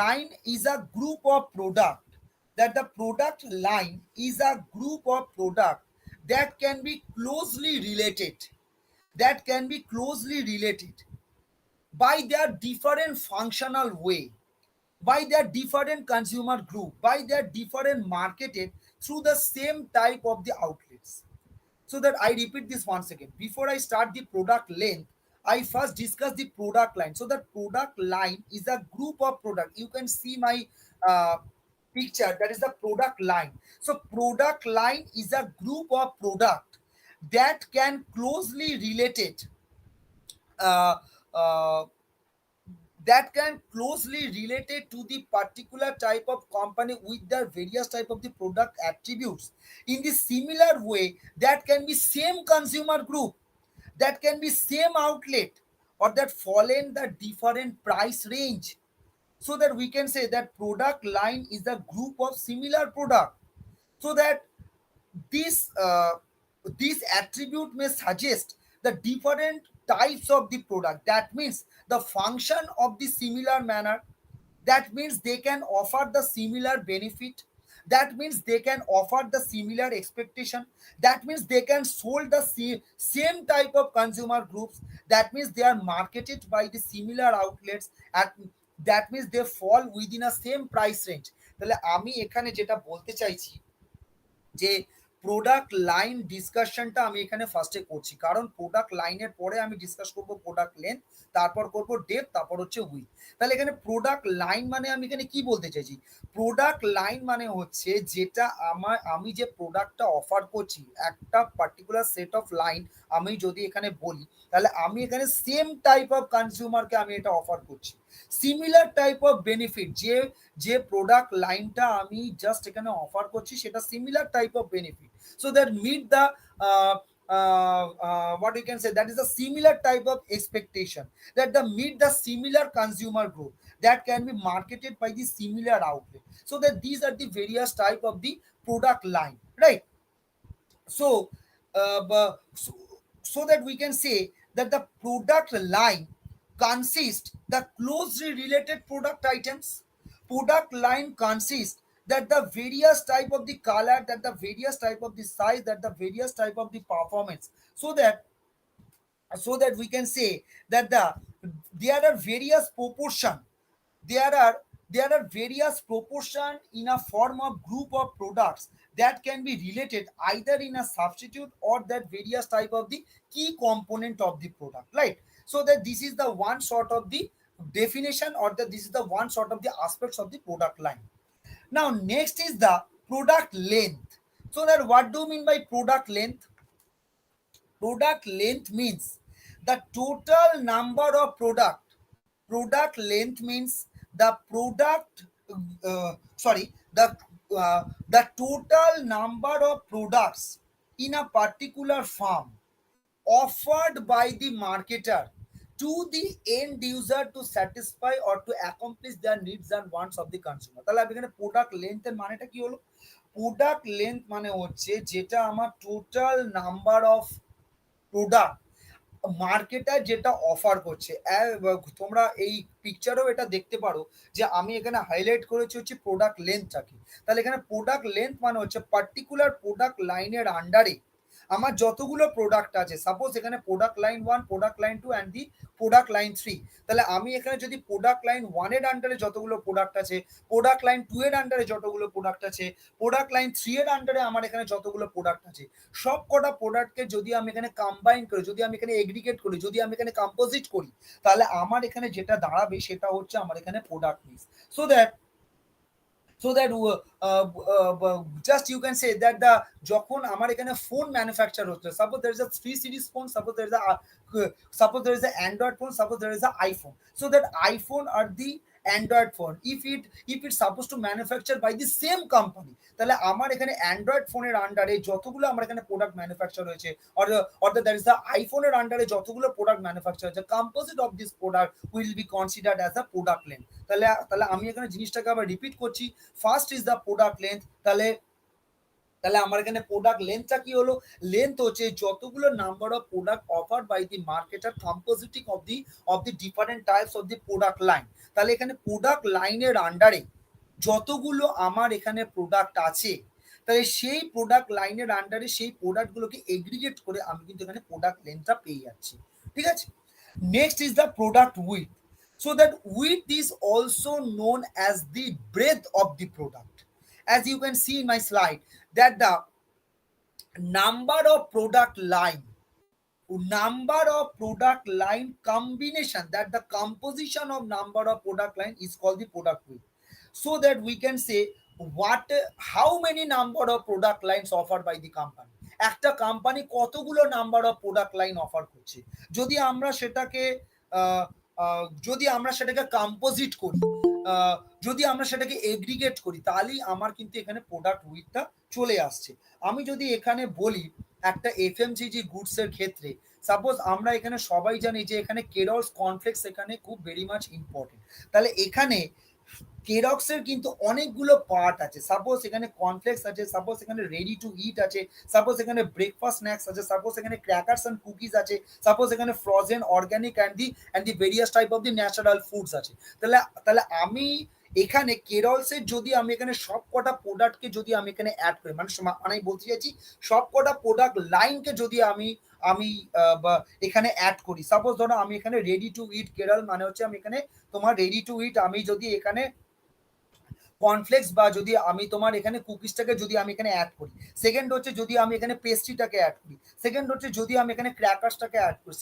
line is a group of product, that the product line is a group of product that can be closely related, that can be closely related by their different functional way, by their different consumer group, by their different marketed through the same type of the outlets. So that I repeat this once again. Before I start the product length, I first discuss the product line. So the product line is a group of product. You can see my uh, picture. That is the product line. So product line is a group of product that can closely related uh, uh, that can closely related to the particular type of company with the various type of the product attributes in the similar way, that can be same consumer group, that can be same outlet, or that fall in the different price range, so that we can say that product line is a group of similar product, so that this this attribute may suggest the different types of the product, that means the function of the similar manner, that means they can offer the similar benefit, that means they can offer the similar expectation, that means they can sold the same type of consumer groups, that means they are marketed by the similar outlets at, that means they fall within a same price range। তাহলে আমি এখানে যেটা বলতে চাইছি যে product line ডিসকাশনটা আমি এখানে ফার্স্টে করছি, কারণ প্রোডাক্ট লাইনের পরে আমি ডিসকাস করব প্রোডাক্ট লেন্থ, তারপর করব ডেপথ, তারপর হচ্ছে উইথ। তাহলে এখানে প্রোডাক্ট লাইন মানে আমি এখানে কি বলতে চাইছি, প্রোডাক্ট লাইন মানে হচ্ছে যেটা আমি যে প্রোডাক্টটা অফার করছি, একটা পার্টিকুলার সেট অফ লাইন আমি যদি এখানে বলি, তাহলে আমি এখানে সেম টাইপ অফ কনজিউমারকে আমি এটা অফার করছি, সিমিলার টাইপ অফ বেনিফিট, যে যে প্রোডাক্ট লাইনটা আমি জাস্ট এখানে অফার করছি সেটা similar type of benefit, so that meet the what you can say, that is a similar type of expectation, that the meet the similar consumer group that can be marketed by the similar outlet, so that these are the various type of the product line, right? So so that we can say that the product line consists the closely related product items, product line consists that the various type of the color, that the various type of the size, that the various type of the performance, so that we can say that there are various proportion, there are various proportion in a form of group of products that can be related either in a substitute or that various type of the key component of the product, right? So that this is the one sort of the definition, or that this is the one sort of the aspects of the product line. Now next is the product length. So that what do you mean by product length? Product length means the total number of product length means the product sorry the total number of products in a particular firm offered by the marketer to the end user to satisfy or to accomplish their needs and wants of the consumer। তাহলে আমি এখানে product লেন্থের মানেটা কি হলো, product length মানে হচ্ছে যেটা আমার total number of product marketer যেটা অফার করছে, তোমরা এই পিকচারেও এটা দেখতে পারো যে আমি এখানে হাইলাইট করেছি হচ্ছে প্রোডাক্ট লেন্থটাকে। তাহলে এখানে প্রোডাক্ট লেন্থ মানে হচ্ছে পার্টিকুলার প্রোডাক্ট লাইনের আন্ডারে আমার যতগুলো প্রোডাক্ট আছে, সাপোজ এখানে product line 1, product line 2 and the product line 3। তাহলে আমি এখানে যদি প্রোডাক্ট লাইন 1 এর আন্ডারে যতগুলো প্রোডাক্ট আছে, প্রোডাক্ট লাইন 2 এর আন্ডারে যতগুলো প্রোডাক্ট আছে, প্রোডাক্ট লাইন 3 এর আন্ডারে আমার এখানে যতগুলো প্রোডাক্ট আছে, সব কটা প্রোডাক্টকে যদি আমি এখানে কম্বাইন করি, যদি আমি এখানে এগ্রিগেট করি, যদি আমি এখানে কম্পোজিট করি, তাহলে আমার এখানে যেটা দাঁড়াবে সেটা হচ্ছে আমার এখানে product mix. So that just you can say that the যখন আমার এখানে ফোন ম্যানুফ্যাকচার হচ্ছে, suppose there is a 3 series phone, suppose there is a Android phone, suppose there is a iPhone, so that iPhone are the Android phone, if it's supposed to manufacture by the same company, তাহলে আমার এখানে Android ফোনের আন্ডারে যতগুলো আমার এখানে product manufacture হয়েছে, or there is the আইফোনের আন্ডারে যতগুলো প্রোডাক্ট ম্যানুফ্যাকচার হয়েছে, composite of this product will be considered as a product length. তাহলে আমি এখানে জিনিসটাকে আবার রিপিট করছি, first is the product length. তাহলে আমার এখানে প্রোডাক্ট লেন্থটা কি হলো? লেন্থ হচ্ছে যতগুলো number of product offer by the marketer compositing of the different types of the product line. তাহলে এখানে প্রোডাক্ট লাইনের আন্ডারে যতগুলো আমার এখানে প্রোডাক্ট আছে, তাহলে সেই প্রোডাক্ট লাইনের আন্ডারে সেই প্রোডাক্টগুলোকে এগ্রিগেট করে আমি কিন্তু এখানে প্রোডাক্ট লেন্থটা পেয়ে যাচ্ছি। ঠিক আছে, next is the product with. So that width is also known as the breadth of the product. As you can see in my slide, that the number of product line combination, that the composition of number of product line is called the product width. So that we can say how many number of product lines offered by the company, একটা company কতগুলো number of product line offer করছে। যদি আমরা সেটাকে composite করি, যদি আমরা সেটাকে এগ্রিগেট করি, তাহলেই আমার কিন্তু এখানে প্রোডাক্ট উইথটা চলে আসছে। আমি যদি এখানে বলি একটা এফএমসিজি গুডস এর ক্ষেত্রে, সাপোজ আমরা এখানে সবাই জানি যে এখানে কেরলস কর্নফ্লেক্স এখানে খুব ভেরি মাচ ইম্পর্টেন্ট। তাহলে এখানে কেরক্সের কিন্তু অনেকগুলো পার্ট আছে, সাপোজ এখানে কর্নফ্লেক্স আছে, সাপোজ এখানে রেডি টু ইট আছে, সাপোজ এখানে ব্রেকফাস্ট স্ন্যাক্স আছে, সাপোজ এখানে ক্র্যাকার্স এন্ড কুকিজ আছে, সাপোজ এখানে frozen organic and the various type of the natural foods আছে। তাহলে আমি এখানে কেরলসের যদি আমি এখানে সব কটা প্রোডাক্টকে যদি আমি এখানে অ্যাড করি, মানে বলতে চাইছি সব কটা প্রোডাক্ট লাইনকে যদি আমি এখানে অ্যাড করি, সাপোজ ধরো আমি এখানে রেডি টু ইট কেরল মানে হচ্ছে আমি এখানে তোমার রেডি টু ইট, আমি যদি এখানে কর্নফ্লেক্স বা যদি আমি তোমার এখানে কুকিজটাকে যদি আমি এখানে অ্যাড করি, সেকেন্ড হচ্ছে যদি আমি এখানে পেস্ট্রিটাকে অ্যাড করি, সেকেন্ড হচ্ছে যদি আমি এখানে ক্র্যাকার্সটাকে অ্যাড করি,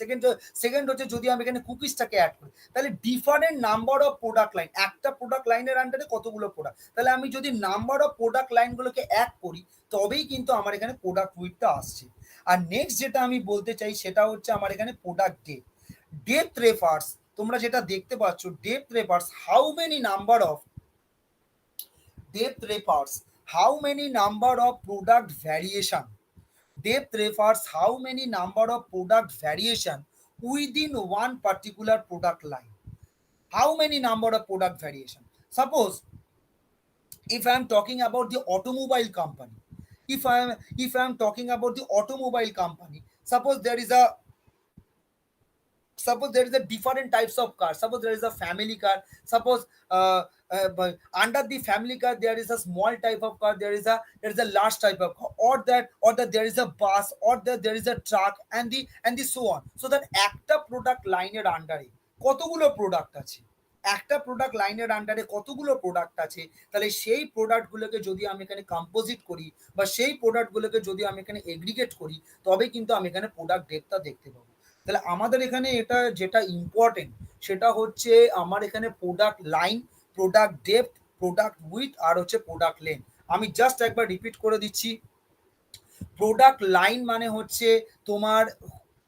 সেকেন্ড হচ্ছে যদি আমি এখানে কুকিজটাকে অ্যাড করি, তাহলে different number of product line, একটা প্রোডাক্ট লাইনের আন্ডারে কতগুলো প্রোডাক্ট, তাহলে আমি যদি নাম্বার অফ প্রোডাক্ট লাইনগুলোকে অ্যাড করি তবেই কিন্তু আমার এখানে প্রোডাক্ট উইথটা আসছে। আর নেক্সট যেটা আমি বলতে চাই সেটা হচ্ছে আমার এখানে প্রোডাক্ট ডেপথ রেফার্স, তোমরা যেটা দেখতে পাচ্ছ depth refers how many number of product variation, depth refers how many number of product variation within one particular product line, how many number of product variation. Suppose if I am talking about the automobile company, if I am talking about the automobile company, suppose there is a different types of cars, suppose there is a family car, suppose under the family car there is a small type of car, there is a large type of car, or that there is a bus, or that there is a truck and the so on. So that একটা product লাইনের আন্ডারে কতগুলো product আছে, একটা product লাইনের আন্ডারে কতগুলো product আছে, তাহলে সেই প্রোডাক্টগুলোকে যদি আমি এখানে কম্পোজিট করি বা সেই প্রোডাক্টগুলোকে যদি আমি এখানে এগ্রিগেট করি, তবে কিন্তু আমি এখানে প্রোডাক্ট ডেপথটা দেখতে পাবো। তাহলে আমাদের এখানে এটা যেটা ইম্পর্টেন্ট সেটা হচ্ছে আমার এখানে product line, product depth, product width আর হচ্ছে প্রোডাক্ট লেন্থ। আমি জাস্ট একবার রিপিট করে দিচ্ছি, প্রোডাক্ট লাইন মানে হচ্ছে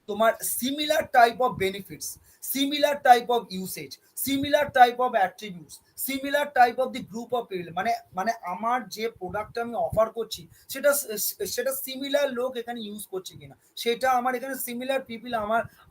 তোমার similar type of benefits, similar type of usage, similar type of attributes, similar type of the group of people, মানে আমার যে প্রোডাক্টটা আমি অফার করছি সেটা সিমিলার লোক এখানে ইউজ করছে কিনা, সেটা আমার এখানে সিমিলার পিপল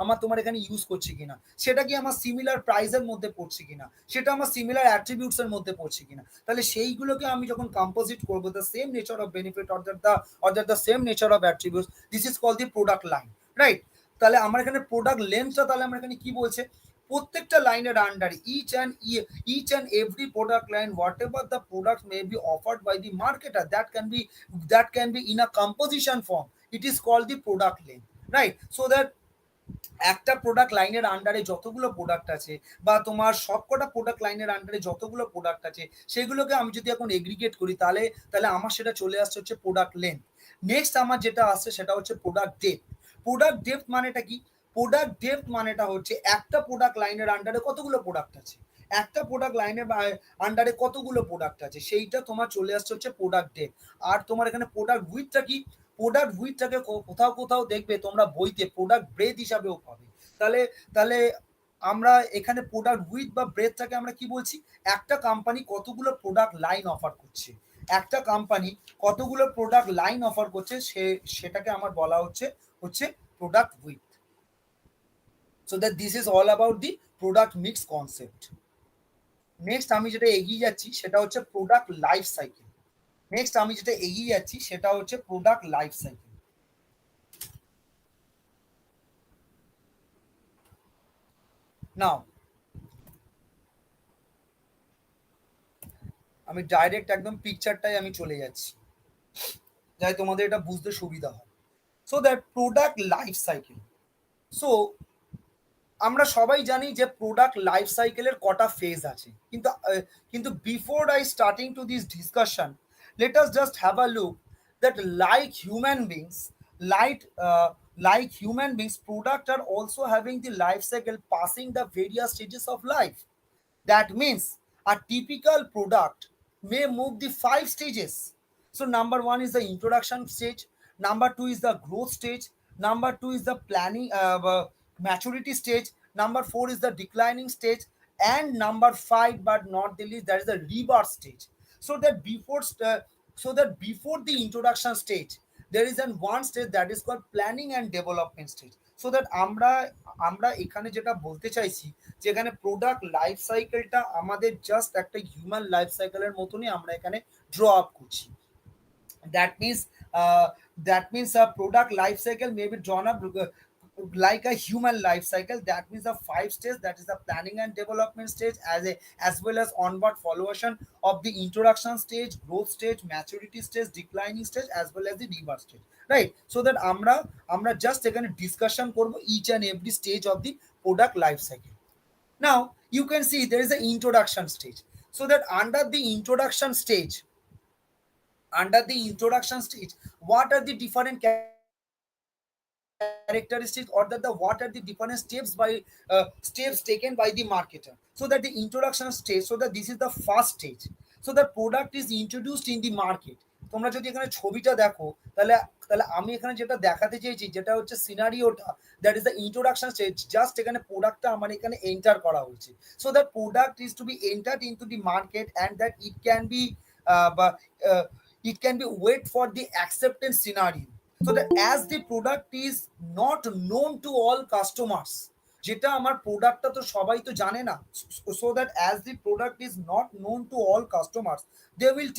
আমার তোমার এখানে ইউজ করছে কিনা, সেটা কি আমার সিমিলার প্রাইসের মধ্যে পড়ছে কিনা, সেটা আমার সিমিলার অ্যাট্রিবিউটস এর মধ্যে পড়ছে কিনা। তাহলে সেইগুলোকে আমি যখন কম্পোজিট করবো, the same nature of benefit or the same nature of attributes, this is called the product line, right. তাহলে আমার এখানে প্রোডাক্ট লেন্থটা তাহলে আমার এখানে কি বলছে, প্রত্যেকটা লাইনের আন্ডারে each and every product line whatever the product may be offered by the marketer that can be in a composition form, it is called the product length, right? So that একটা product লাইনের আন্ডারে যতগুলো product আছে বা তোমার সবকটা product লাইনের আন্ডারে যতগুলো প্রোডাক্ট আছে সেগুলোকে আমি যদি এখন এগ্রিগেট করি তাহলে তাহলে আমার সেটা চলে আসছে হচ্ছে প্রোডাক্ট লেন্থ। নেক্সট আমার যেটা আসছে সেটা হচ্ছে প্রোডাক্ট ডেপথ। প্রোডাক্ট ডেপথ মানেটা কি? প্রোডাক্ট ডেপথ মানেটা হচ্ছে একটা প্রোডাক্ট লাইনের আন্ডারে কতগুলো প্রোডাক্ট আছে, একটা প্রোডাক্ট লাইনের আন্ডারে কতগুলো প্রোডাক্ট আছে সেইটা তোমার চলে আসছে হচ্ছে প্রোডাক্ট ডেপথ। আর তোমার এখানে প্রোডাক্ট উইথটা কি? প্রোডাক্ট উইথটাকে কোথাও কোথাও দেখবে তোমরা বইতে প্রোডাক্ট ব্রেথ হিসাবেও পাবে। তাহলে তাহলে আমরা এখানে প্রোডাক্ট উইথ বা ব্রেথটাকে আমরা কি বলছি, একটা কোম্পানি কতগুলো প্রোডাক্ট লাইন অফার করছে, একটা কোম্পানি কতগুলো প্রোডাক্ট লাইন অফার করছে সেটাকে আমার বলা হচ্ছে হচ্ছে product with. So that this is all about the product mix concept. Next আমি যেটা এগিয়ে যাচ্ছি সেটা হচ্ছে প্রোডাক্ট লাইফ সাইকেল। নেক্সট আমি যেটা এগিয়ে যাচ্ছি সেটা হচ্ছে প্রোডাক্ট লাইফ সাইকেল। নাও আমি ডাইরেক্ট একদম পিকচারটাই আমি চলে যাচ্ছি যাই তোমাদের এটা বুঝতে সুবিধা হয়। So that product life cycle. So আমরা সবাই জানি যে প্রোডাক্ট লাইফ সাইকেলের কটা ফেজ আছে, কিন্তু before I starting to this discussion let us just have a look that like like human beings product are also having the life cycle passing the various stages of life. That means a typical product may move the 5 stages. So number one is the introduction stage, number two is the growth stage, number two is the planning maturity stage, number four is the declining stage, and number five but not the least that is the rebirth stage. So that before the introduction stage there is an one stage that is called planning and development stage. So that আমরা এখানে যেটা বলতে চাইছি যেখানে product life সাইকেলটা আমাদের just একটা human life সাইকেলের মতনই আমরা এখানে ড্র আপ করছি। that means a product life cycle may be drawn up like a human life cycle. That means the 5 stages, that is the planning and development stage, as well as onward followation of the introduction stage, growth stage, maturity stage, declining stage, as well as the rebirth stage, right? So that আমরা just এখানে discussion করব each and every stage of the product life cycle. Now you can see there is an introduction stage. So that under the introduction stage, what are the different characteristics, or that what are the different steps taken by the marketer? So that the introduction stage, so that this is the first stage. So the product is introduced in the market. তোমরা যদি এখানে ছবিটা দেখো তাহলে তাহলে আমি এখানে যেটা দেখাতে চেয়েছি যেটা হচ্ছে সিনারিওটা, that is the introduction stage. Just এখানে প্রোডাক্টটা আমার এখানে এন্টার করা হয়েছে। So that product is to be entered into the market and that it can be it can be wait for the acceptance scenario. So that as the product is not known to all customers, যেটা আমার প্রোডাক্টটা তো সবাই তো জানে না, so that as the product is not known to all customers, they will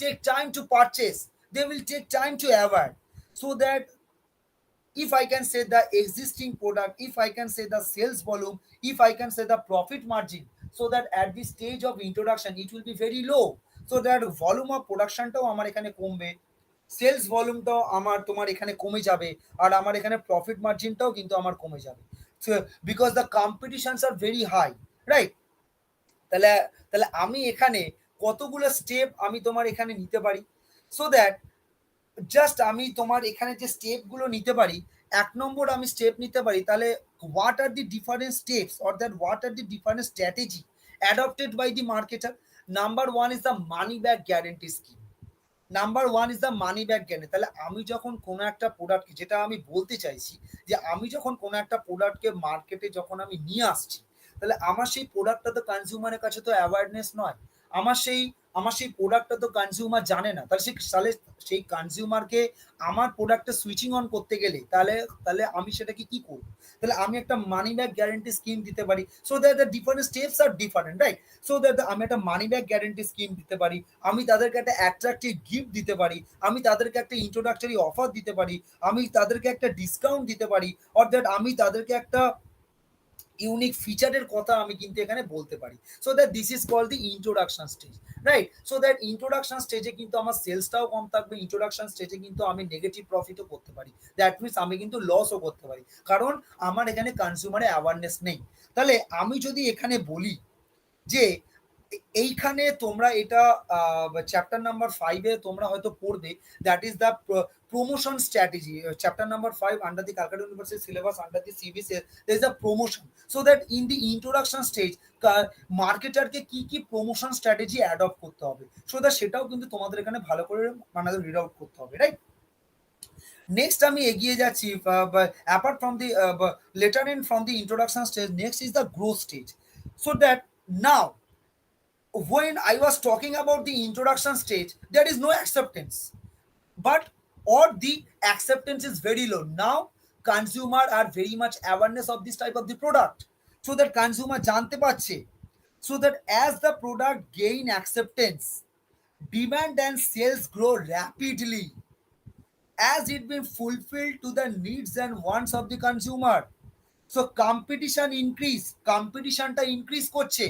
take time to purchase, they will take time to avoid. So that if I can say the existing product, if I can say the sales volume, if I can say the profit margin, so that at this stage of introduction it will be very low. So that volume of productionটাও আমার এখানে কমবে, sales ভলিউমটাও আমার তোমার এখানে কমে যাবে, আর আমার এখানে প্রফিট মার্জিনটাও কিন্তু আমার কমে যাবে, because the competitions are very high, right? তাহলে তাহলে আমি এখানে কতগুলো স্টেপ আমি তোমার এখানে নিতে পারি? সো দ্যাট জাস্ট আমি তোমার এখানে যে স্টেপগুলো নিতে পারি, এক নম্বর আমি স্টেপ নিতে পারি তাহলে what are the different steps, or that what are the different strategy adopted by the marketer. Number one is the money back guarantee scheme. তাহলে আমি যখন কোনো একটা প্রোডাক্ট, যেটা আমি বলতে চাইছি যে আমি যখন কোনো একটা প্রোডাক্টকে মার্কেটে যখন আমি নিয়ে আসছি, তাহলে আমার সেই প্রোডাক্টটা তো কনজিউমারের কাছে তো অ্যাওয়ারনেস নয়, আমার সেই আমার সেই প্রোডাক্টটা তো কনজিউমার জানে না, তাহলে সেই কনজিউমারকে আমার প্রোডাক্টটা সুইচিং অন করতে গেলে তাহলে তাহলে আমি সেটাকে কি করবো? তাহলে আমি একটা মানি ব্যাক গ্যারেন্টি স্কিম দিতে পারি, so that the different steps are different, right? So that আমি একটা মানি ব্যাক গ্যারেন্টি স্কিম দিতে পারি, আমি তাদেরকে একটা অ্যাট্রাকটিভ গিফট দিতে পারি, আমি তাদেরকে একটা ইন্ট্রোডাক্টরি অফার দিতে পারি, আমি তাদেরকে একটা ডিসকাউন্ট দিতে পারি, অর্থাৎ আমি তাদেরকে একটা ইউনিক ফিচারের কথা আমি কিন্তু এখানে বলতে পারি। So that this is call the introduction stage, right? So that introduction স্টেজে কিন্তু আমার সেলসটাও কম থাকবে, ইন্ট্রোডাকশন স্টেজে কিন্তু আমি নেগেটিভ প্রফিটও করতে পারি, দ্যাট মিনস আমি কিন্তু লসও করতে পারি, কারণ আমার এখানে কনজিউমারে অ্যাওয়ারনেস নেই। তাহলে আমি যদি এখানে বলি যে এইখানে তোমরা এটা চ্যাপ্টার নাম্বার 5 এ তোমরা হয়তো পড়বে, that is the promotion strategy, chapter number 5 under the Calcutta university syllabus under the CBC, there is a promotion, so that in the introduction stage মার্কেটারকে কি কি প্রমোশন স্ট্র্যাটেজি অ্যাডপ্ট করতে হবে, সো দ্যাট সেটাও কিন্তু তোমাদের এখানে ভালো করে মানে রিড আউট করতে হবে, রাইট? নেক্সট আমি এগিয়ে যাচ্ছি, apart from the letter in from the introduction stage, next is the growth stage. So that now when I was talking about the introduction stage, there is no acceptance, but or the acceptance is very low. Now consumer are very much awareness of this type of the product, so that consumer jante পারছে, so that as the product gain acceptance, demand and sales grow rapidly as it been fulfilled to the needs and wants of the consumer. So competitionটা increase করছে,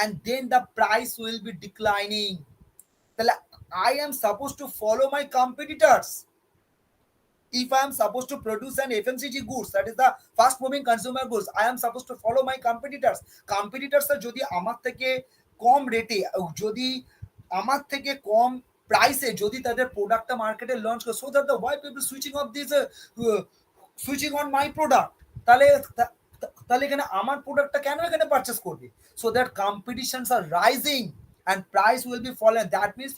and then the price will be declining. তাহলে I am supposed to follow my competitors. If I am supposed to produce an FMCG goods, that is the fast moving consumer goods, I am supposed to follow my competitors. Competitors যদি আমার থেকে কম রেটে, যদি আমার থেকে কম প্রাইসে যদি তাদের প্রোডাক্টটা মার্কেটে লঞ্চ করে, so that the why people switching off this switching on my product, তাহলে তাহলে এখানে আমার প্রোডাক্টটা কেন এখানে পারচেস করবে? So that competitions are rising and price will be fallen. That means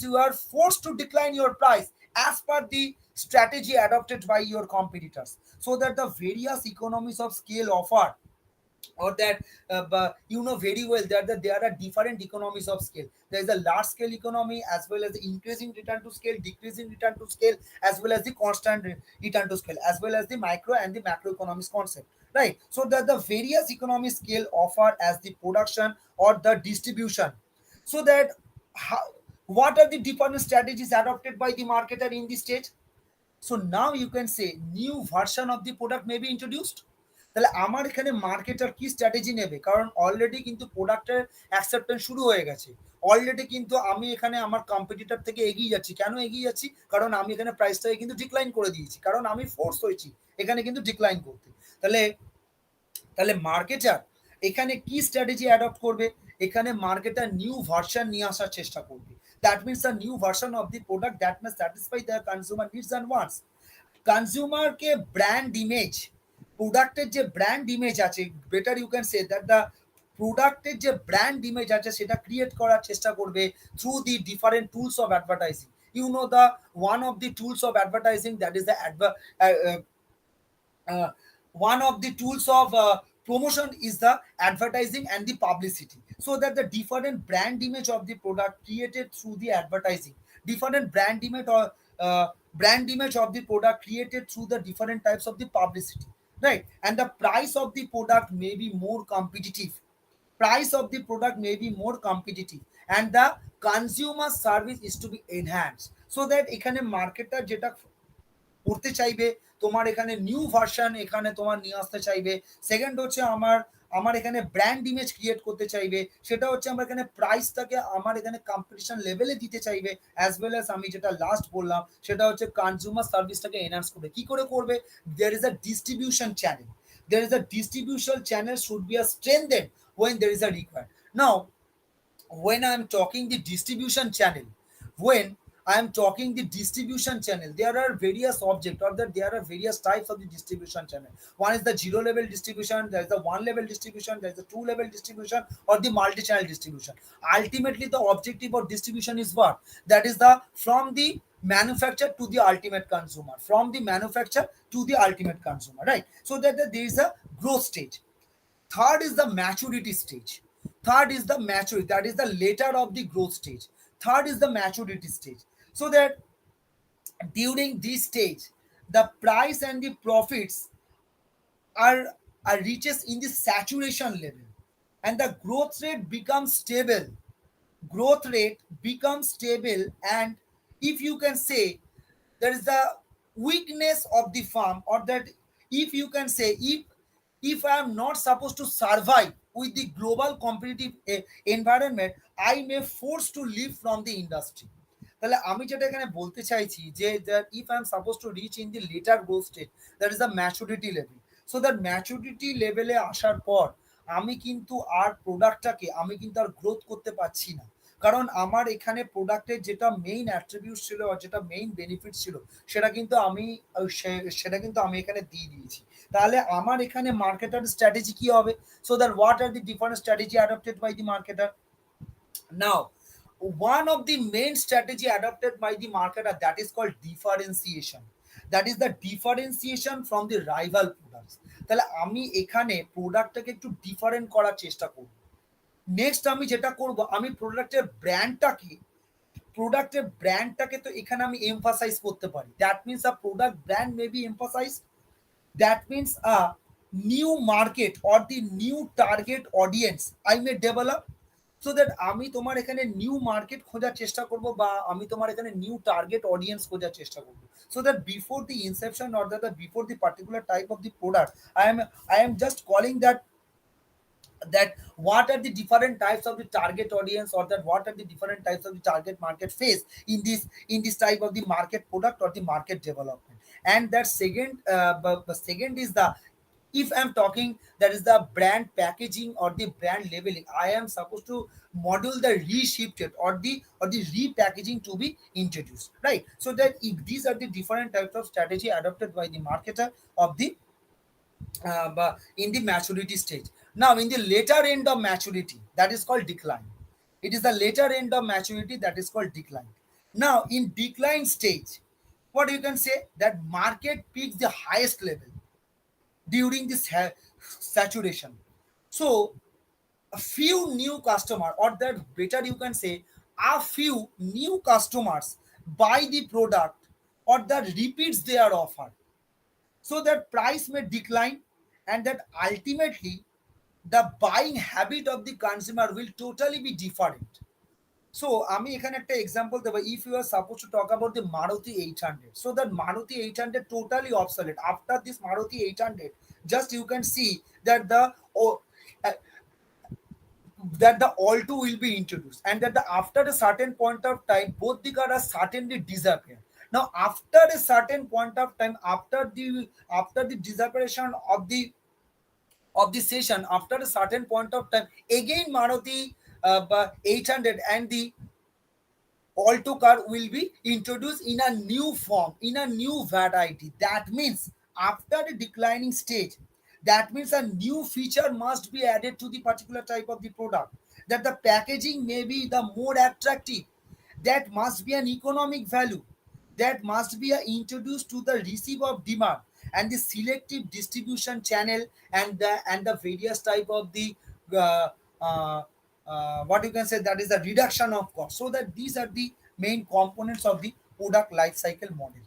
you are forced to decline your price as per the strategy adopted by your competitors, so that the various economies of scale offer, or that you know very well that there are different economies of scale. There is a large scale economy, as well as the increasing return to scale, decreasing return to scale, as well as the constant return to scale, as well as the micro and the macroeconomics concept, right? So that the various economy scale offer as the production or the distribution, so that how, what are the different strategies adopted by the marketer in this stage? So now you can say new version of the product may be introduced. তাহলে আমার এখানে marketer কি strategy নেবে, কারণ already কিন্তু প্রোডাক্টের acceptance শুরু হয়ে গেছে, অলরেডি কিন্তু আমি এখানে আমার কম্পিটিটর থেকে এগিয়ে যাচ্ছি। কেন এগিয়ে যাচ্ছি? কারণ আমি এখানে প্রাইসটাকে কিন্তু ডিক্লাইন করে দিয়েছি, কারণ আমি ফোর্স হয়েছি এখানে কিন্তু ডিক্লাইন করতে। তাহলে তাহলে মার্কেটার এখানে কি স্ট্র্যাটেজি অ্যাডপ্ট করবে? এখানে মার্কেটার নিউ ভার্সন নিয়ে আসার চেষ্টা করবে, that means the new version of the product that must satisfy the consumer needs and wants. কনজিউমারকে ব্র্যান্ড ইমেজ, প্রোডাক্টের যে ব্র্যান্ড ইমেজ আছে, better you can say that the প্রোডাক্টের যে ব্র্যান্ড ইমেজ আছে সেটা ক্রিয়েট করার চেষ্টা করবে through the different tools of advertising. You know the one of the tools of advertising, that is the one of the tools of promotion is the advertising and the publicity, so that the different brand image of the product created through the advertising, different brand image or brand image of the product created through the different types of the publicity, right? And the price of the product may be more competitive, price of the product may be more competitive, and the consumer service is to be enhanced, so that এখানে marketer যেটা করতে চাইবে, তোমার এখানে new version এখানে তোমার নিয়ে আসতে চাইবে। সেকেন্ড হচ্ছে আমার আমার এখানে ব্র্যান্ড ইমেজ ক্রিয়েট করতে চাইবে, সেটা হচ্ছে আমার এখানে প্রাইসটাকে আমার এখানে কম্পিটিশন লেভেলে দিতে চাইবে, অ্যাজ ওয়েল অ্যাজ আমি যেটা লাস্ট বললাম সেটা হচ্ছে কনজিউমার সার্ভিসটাকে এনহান্স করবে। কি করে করবে? There is a distribution channel, there is a distribution channel should be a strengthened when there is a required. Now when I am talking the distribution channel, when I am talking the distribution channel, there are various objects, or that there are various types of the distribution channel. One is the zero level distribution, there is the one level distribution, there is the two level distribution, or the multi channel distribution. Ultimately the objective of distribution is what? That is the from the manufacturer to the ultimate consumer, from the manufacturer to the ultimate consumer, right? So that there is a growth stage. Third is the maturity stage. Third is the maturity, that is the later of the growth stage. Third is the maturity stage. So that during this stage, the price and the profits are, are reaches in the saturation level, and the growth rate becomes stable. Growth rate becomes stable, and if you can say, there is the weakness of the farm, or that, if you can say, if I am not supposed to survive with the global competitive environment, I may force to leave from the industry. তাহলে আমি যেটা এখানে বলতে চাইছি যে if I M suppose to reach in the letter growth stage, that is the maturity level. So that maturity লেভেলে আসার পর আমি কিন্তু আর প্রোডাক্টটাকে আমি কিন্তু আর গ্রোথ করতে পারছি না, কারণ আমার এখানে প্রোডাক্টের যেটা মেইন অ্যাট্রিবিউট ছিল আর যেটা মেইন বেনিফিট ছিল, সেটা কিন্তু আমি সেটা কিন্তু আমি এখানে দিয়ে দিয়েছি। তাহলে আমার এখানে মার্কেটার স্ট্র্যাটেজি কি হবে? So that what are the different strategy adopted by the marketer? Now, one of the main strategy adopted by the marketer, that is called differentiation. That is the differentiation from the rival products. তাহলে আমি এখানে প্রোডাক্টটাকে একটু different করার চেষ্টা করব। Next আমি যেটা করব, আমি প্রোডাক্টের ব্র্যান্ডটাকে তো এখানে আমি এমফাসাইজ করতে পারি। That means a product brand may be emphasise. That means a new market or the new target audience I may develop, so that আমি তোমার এখানে নিউ মার্কেট খোঁজার চেষ্টা করব, বা আমি তোমার এখানে নিউ টার্গেট অডিয়েন্স খোঁজার চেষ্টা করব, so that before the inception or that before the particular type of the product, I am just calling that what are the different types of the target audience, or that what are the different types of the target market face in this type of the market product or the market development. And that second, but second is the, if I'm talking, that is the brand packaging or the brand labeling, I am supposed to model the reshifted or the repackaging to be introduced, right? So that if these are the different types of strategy adopted by the marketer of the in the maturity stage. Now, in the later end of maturity, that is called decline. It is the later end of maturity that is called decline. Now, in decline stage, what you can say, that market peaks the highest level during this saturation. So, a few new customer, or that better you can say, a few new customers buy the product or that repeats their offer, so that price may decline, and that ultimately the buying habit of the consumer will totally be different. So আমি এখানে একটা example দেবো, if you are suppose to talk about the Maruti 800, so that maruti 800 totally obsolete. After this maruti 800, just you can see that oh, uh, the Alto will be introduced, and that after a certain point of time, both the cars are certainly disappear. Now, after a certain point of time, after the disappearation of the session, after a certain point of time, again Maruti 800 and the Alto car will be introduced in a new form, in a new variety. That means after the declining stage, that means a new feature must be added to the particular type of the product. That the packaging may be the more attractive. That must be an economic value. That must be introduced to the receive of demand, and the selective distribution channel, and the various type of the uh, uh, what you can say, that is the reduction of cost. So that these are the main components of the product life cycle model.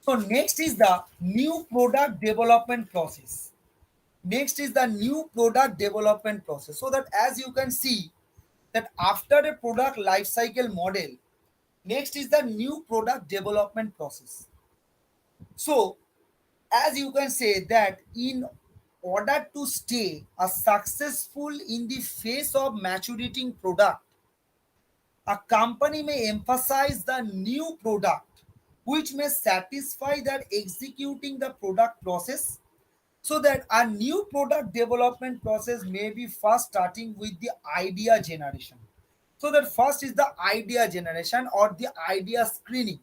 So next is the new product development process. Next is the new product development process. So that as you can see, that after a product life cycle model, next is the new product development process. So as you can say that in order to stay a successful in the face of maturating product, a company may emphasize the new product which may satisfy that executing the product process. So that a new product development process may be first starting with the idea generation. So that first is the idea generation or the idea screening.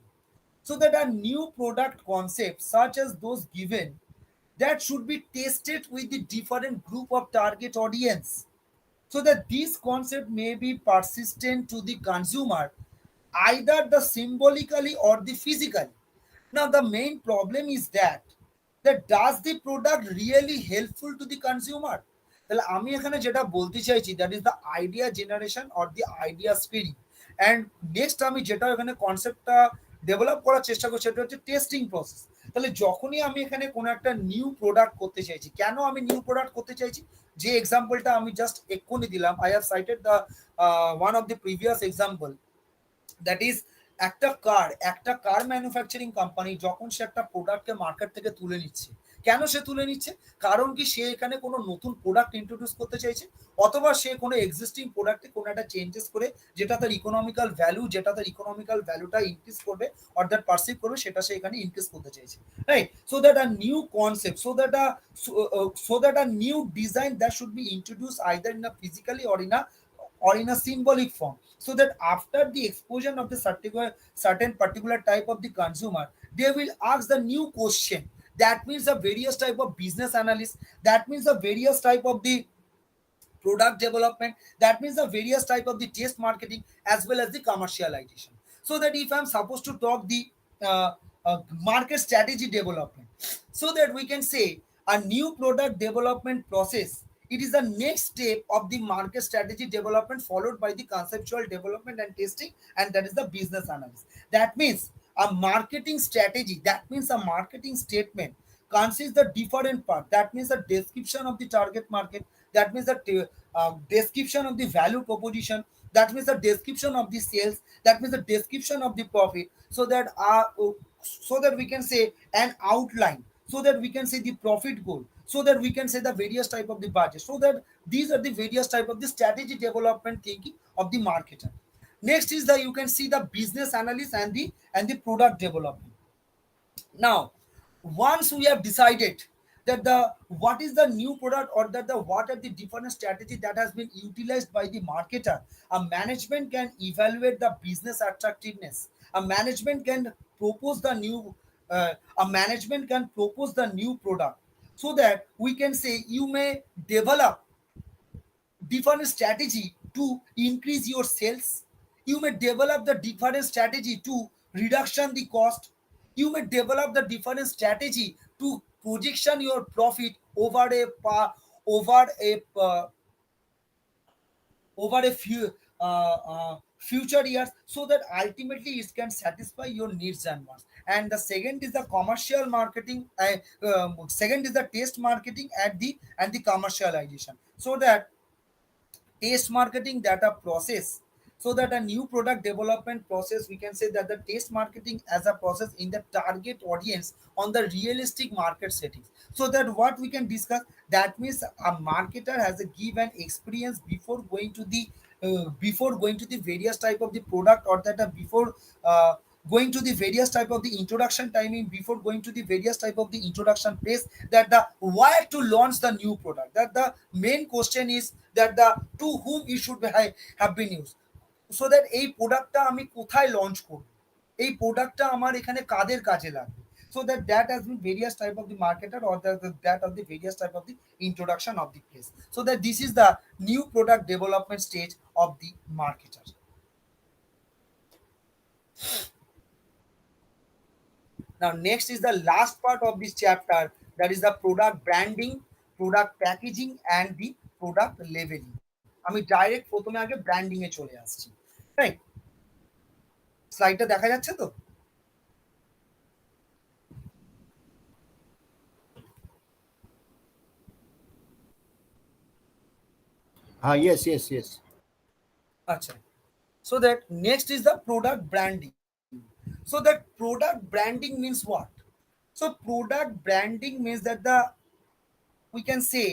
So that a new product concept such as those given, that should be tested with the different group of target audience, so that this concept may be persistent to the consumer, either the symbolically or the physically. Now the main problem is that does the product really helpful to the consumer? তাহলে আমি এখানে যেটা বলতে চাইছি that is the idea generation or the idea spirit. And next আমি যেটা এখানে কনসেপ্টটা ডেভেলপ করার চেষ্টা করছি সেটা হচ্ছে টেস্টিং প্রসেস। তাহলে যখনই আমি এখানে কোনো একটা নিউ প্রোডাক্ট করতে চাইছি, কেন আমি নিউ প্রোডাক্ট করতে চাইছি, যে এক্সাম্পলটা আমি জাস্ট এক্ষুনি দিলাম, I have cited the one of the previous example, that is একটা কার ম্যানুফ্যাকচারিং কোম্পানি যখন সে একটা প্রোডাক্টকে মার্কেট থেকে তুলে নিচ্ছে, কেন সে তুলে নিচ্ছে? কারণ কি সে এখানে কোনো নতুন প্রোডাক্ট ইন্ট্রোডিউস করতে চাইছে, অথবা সে কোনো এক্সিস্টিং প্রোডাক্টে কোনো একটা চেঞ্জেস করে যেটা তার ইকোনমিক্যাল ভ্যালুটা ইনক্রিজ করবে অর দ্যাট পারসিভ করবে, সেটা সে এখানে ইনক্রিজ করতে চাইছে, right? So that a new concept, so that a new design that should be introduced either in a physically or in a symbolic form, so that after the exposure of the certain particular type of the consumer, they will ask the new question. That means the various type of business analysis, that means the various type of the product development, that means the various type of the test marketing as well as the commercialization. So that if I'm supposed to talk the market strategy development, so that we can say a new product development process, it is the next step of the market strategy development followed by the conceptual development and testing, and that is the business analysis. That means a marketing strategy, that means a marketing statement consists the different part. That means the description of the target market, that means the description of the value proposition, that means the description of the sales, that means the description of the profit, so that we can say an outline, so that we can say the profit goal, so that we can say the various type of the budget, so that these are the various type of the strategy development thinking of the marketer. Next is the, you can see the business analysis and the product development. Now, once we have decided that the what is the new product, or that the what are the different strategy that has been utilized by the marketer, a management can evaluate the business attractiveness. A management can propose the new a management can propose the new product, so that we can say you may develop different strategy to increase your sales. You may develop the different strategy to reduction the cost. You may develop the different strategy to projection your profit over a over a few future years, so that ultimately it can satisfy your needs and wants. And the second is the commercial marketing, second is the test marketing at the and the commercialization, so that taste marketing data process, so that a new product development process, we can say that the taste marketing as a process in the target audience on the realistic market settings, so that what we can discuss, that means a marketer has a given experience before going to the various type of the product, or that before going to the various type of the introduction timing, before going to the various type of the introduction phase, that the why to launch the new product, that the main question is that the to whom it should have been used, so that এই প্রোডাক্টটা আমি কোথায় launch করব, এই প্রোডাক্টটা আমার এখানে কাদের কাজে লাগবে, so that has been various type of the marketer, or that of the various type of the introduction of the place, so that this is the new product development stage of the marketer. Now, next is the last part of this chapter, that is the product branding, product packaging, and the product labeling. আমি direct প্রথমে আগে branding এ চলে আসছি, right? স্লাইডটা দেখা যাচ্ছে তো? Yes, yes, yes. আচ্ছা, so that next is the product branding. So that product branding means what? So product branding means that the, we can say,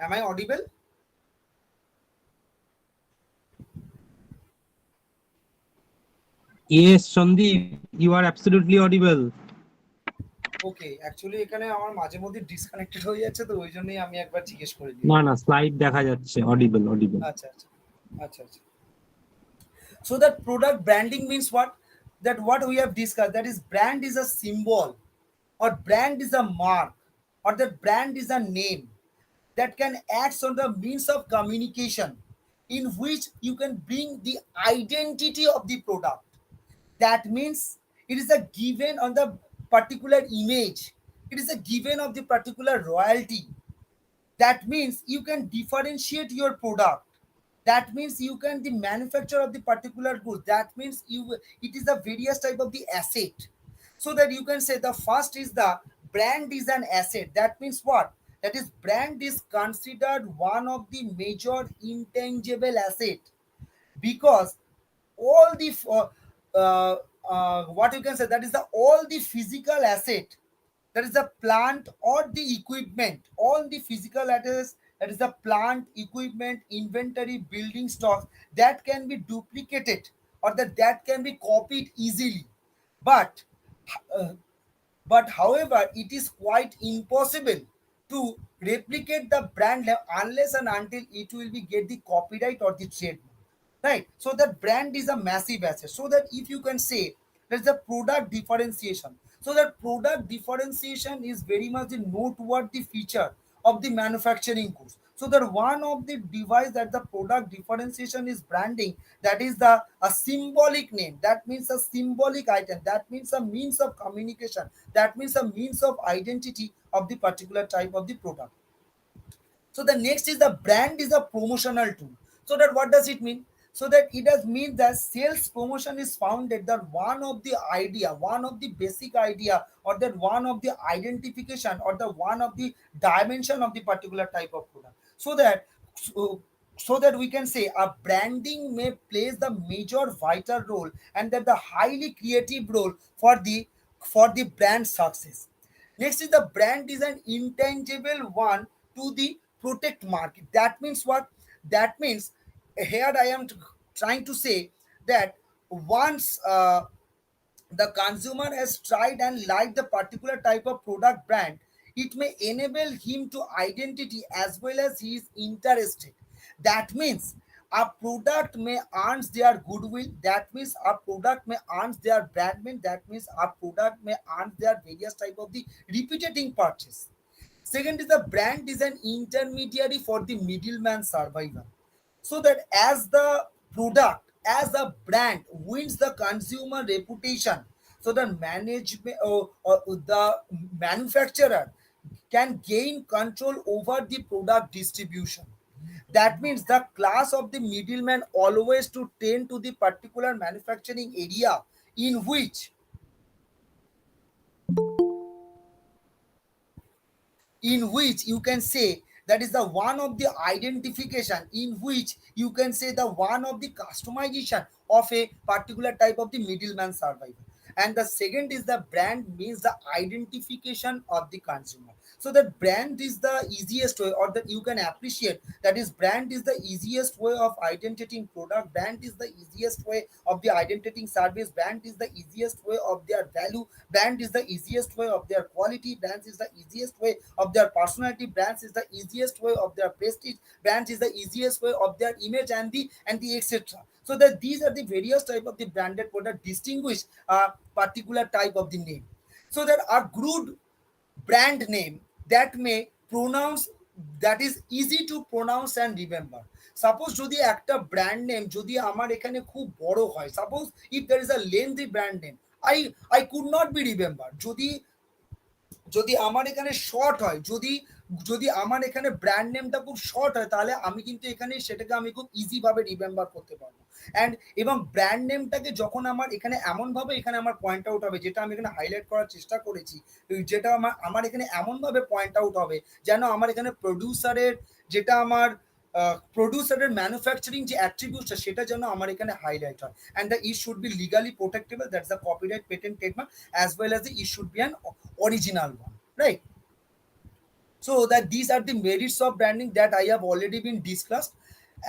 am I audible? Yes, Sandip, you are absolutely audible. Okay, actually এখানে আমার মাঝে মধ্যে disconnected হয়ে যাচ্ছে, তো ওই জন্যই আমি একবার জিজ্ঞেস করে না নিলাম। না, স্লাইড দেখা যাচ্ছে, অডিবল অডিবল। আচ্ছা আচ্ছা আচ্ছা আচ্ছা। So that product branding means what? That what we have discussed, that is brand is a symbol, or brand is a mark, or that brand is a name that can act on the means of communication in which you can bring the identity of the product. That means it is a given on the particular image. It is a given of the particular royalty. That means you can differentiate your product. That means you can the manufacture of the particular good. That means you it is the various type of the asset. So that you can say the first is the brand is an asset. That means what? That is brand is considered one of the major intangible asset, because all the what you can say, that is the all the physical asset, that is the plant or the equipment, all the physical assets, that is the plant, equipment, inventory, building stocks, that can be duplicated, or that can be copied easily. But uh, however, it is quite impossible to replicate the brand name unless and until it will be get the copyright or the trademark. Right? So that brand is a massive asset. So that if you can say there's a product differentiation. So that product differentiation is very much the noteworthy feature of the manufacturing goods. So that one of the device that the product differentiation is branding, that is the a symbolic name. That means a symbolic item. That means a means of communication. That means a means of identity of the particular type of the product. So the next is the brand is a promotional tool. So that what does it mean? So that it does mean that sales promotion is founded that one of the idea, one of the basic idea, or that one of the identification, or the one of the dimension of the particular type of product. So, so that we can say a branding may plays the major vital role, and that the highly creative role for the brand success. Next is the brand is an intangible one to the protect market. That means what? That means here I am trying to say that once the consumer has tried and liked the particular type of product brand, it may enable him to identity as well as he is interested. That means a product may earn their goodwill. That means a product may earn their brand name. That means a product may earn their various type of the repeating purchase. Second is the brand is an intermediary for the middleman survivor. So that as the product, as the brand wins the consumer reputation, so the management or the manufacturer can gain control over the product distribution. That means the class of the middleman always to tend to the particular manufacturing area in which you can say that is the one of the identification, in which you can say the one of the customization of a particular type of the middleman survivor. And the second is the brand means the identification of the consumer. So that brand is the easiest way, or that you can appreciate, that is brand is the easiest way of identifying product, brand is the easiest way of the identifying service, brand is the easiest way of their value, brand is the easiest way of their quality, brand is the easiest way of their personality, brand is the easiest way of their prestige, brand is the easiest way of their image, and the etc. So that these are the various type of the branded product distinguish a particular type of the name. So that a good brand name that may pronounce, that is easy to pronounce and remember. Suppose যদি একটা brand name যদি আমার এখানে খুব বড় হয়, suppose if there is a lengthy brand name, I could not be remember. যদি যদি আমার এখানে শর্ট হয়, যদি যদি আমার এখানে ব্র্যান্ড নেমটা খুব শর্ট হয়, তাহলে আমি কিন্তু এখানে সেটাকে আমি খুব ইজি ভাবে রিমেম্বার করতে পারবো। অ্যান্ড এবং ব্র্যান্ড নেমটাকে যখন আমার এখানে এমনভাবে এখানে আমার পয়েন্ট আউট হবে, যেটা আমি এখানে হাইলাইট করার চেষ্টা করেছি, যেটা আমার আমার এখানে এমনভাবে পয়েন্ট আউট হবে যেন আমার এখানে প্রডিউসারের যেটা আমার প্রডিউসারের ম্যানুফ্যাকচারিং যে অ্যাট্রিবিউটটা সেটা যেন আমার এখানে হাইলাইট হয়। অ্যান্ড দ্য ই should be legally protectable, that's the copyright patent trademark, as well as the ই should be an original one, right? So that these are the merits of branding that I have already been discussed.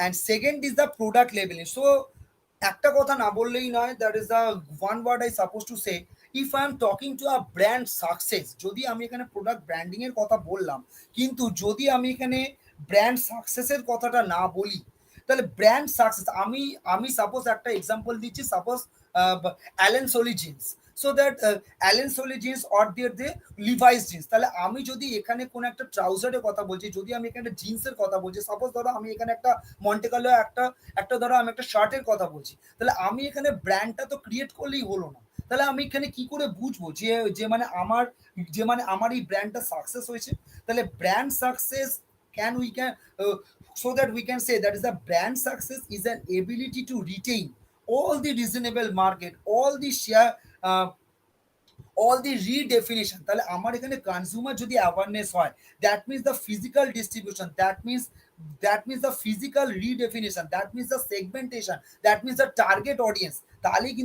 And second is the product labeling. So একটা কথা না বললেই নয়, that is the one word I suppose to say, if I am talking to a brand success, যদি আমি এখানে product branding এর কথা বললাম, কিন্তু যদি আমি এখানে ব্র্যান্ড সাকসেসের কথাটা না বলি, তাহলে ব্র্যান্ড সাকসেস, আমি সাপোজ একটা এক্সাম্পল দিচ্ছি, suppose Allen Solly jeans, so that Allen Solly jeans or দিয়ে লিভাইস জিন্স, তাহলে আমি যদি এখানে কোনো একটা ট্রাউজারের কথা বলছি, যদি আমি এখানে জিন্সের কথা বলছি, সাপোজ ধরো আমি এখানে একটা মন্টেকালো একটা একটা ধরো আমি একটা শার্টের কথা বলছি, তাহলে আমি এখানে ব্র্যান্ডটা তো ক্রিয়েট করলেই হলো না, তাহলে আমি এখানে কি করে বুঝবো যে যে মানে আমার যে মানে আমার এই ব্র্যান্ডটা সাকসেস হয়েছে? তাহলে brand success we can so that we can say that is the brand success is an ability to retain all the reasonable market, all the share, all the redefinition, তাহলে আমার এখানে কনজিউমার যদি awareness হয়, that means the physical distribution, that means the physical redefinition, that means the segmentation, that means the target audience, তাহলেই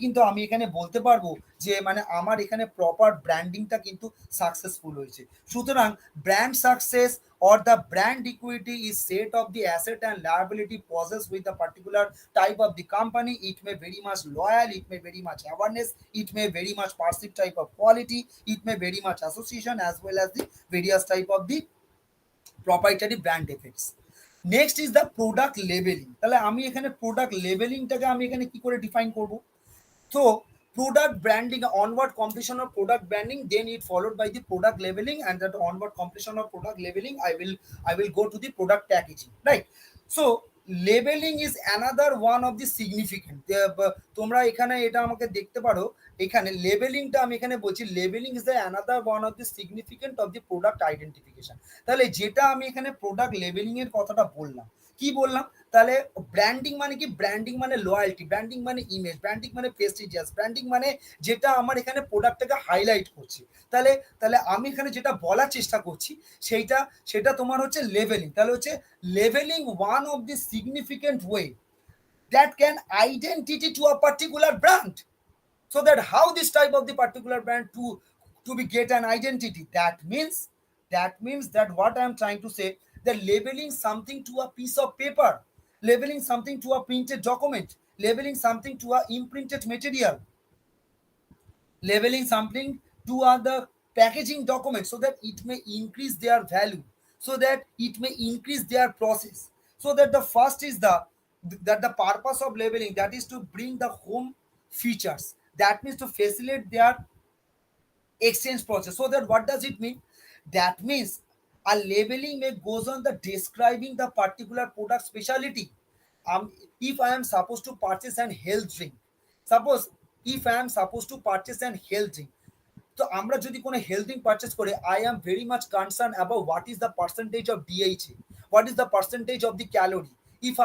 কিন্তু আমি এখানে বলতে পারবো যে মানে আমার এখানে প্রপার ব্র্যান্ডিংটা কিন্তু সাকসেসফুল হয়েছে। সুতরাং brand success or the brand equity is set of the asset and liability possessed with the particular type of the company. It may very much loyal, it may very much awareness, it may very much perceived type of quality, it may very much association, as well as the various type of the proprietary brand effects. Next is the product labeling, তাহলে আমি এখানে product লেবেলিংটাকে আমি এখানে কি করে define করব? So product branding, onward completion of product branding, then it followed by the product labeling, and that onward completion of product labeling I will go to the product packaging, right? So labeling is another one of the significant, তোমরা এখানে এটা আমাকে দেখতে পারো, এখানে লেবেলিংটা আমি এখানে বলছি, labelling is the another one of the significant of the product identification. তাহলে যেটা আমি এখানে প্রোডাক্ট লেবেলিং এর কথাটা বললাম, কি বললাম? তাহলে ব্র্যান্ডিং মানে কি? ব্র্যান্ডিং মানে লয়্যালটি, ব্র্যান্ডিং মানে ইমেজ, ব্র্যান্ডিং মানে প্রেস্টিজিয়াস, ব্র্যান্ডিং মানে যেটা আমার এখানে প্রোডাক্টটাকে হাইলাইট করছে। তাহলে তাহলে আমি এখানে যেটা বলার চেষ্টা করছি সেটা তোমার হচ্ছে লেভেলিং। তাহলে হচ্ছে levelling one of the significant way that can identity to a particular brand, so that how this type of the particular brand to be get an identity, that means that what I am trying to say, that labeling something to a piece of paper, labeling something to a printed document, labeling something to a imprinted material, labeling something to other packaging documents, so that it may increase their value, so that it may increase their process, so that the first is the purpose of labeling, that is to bring the home features, that means to facilitate their exchange process. So that what does it mean? That means a labeling may goes on the describing the particular product specialty. If I am supposed to purchase an health drink, suppose if I am supposed to purchase an health drink, তো আমরা যদি কোনো health drink purchase করি, I am very much concern about what is the percentage of DHA, what is the percentage of the calorie, if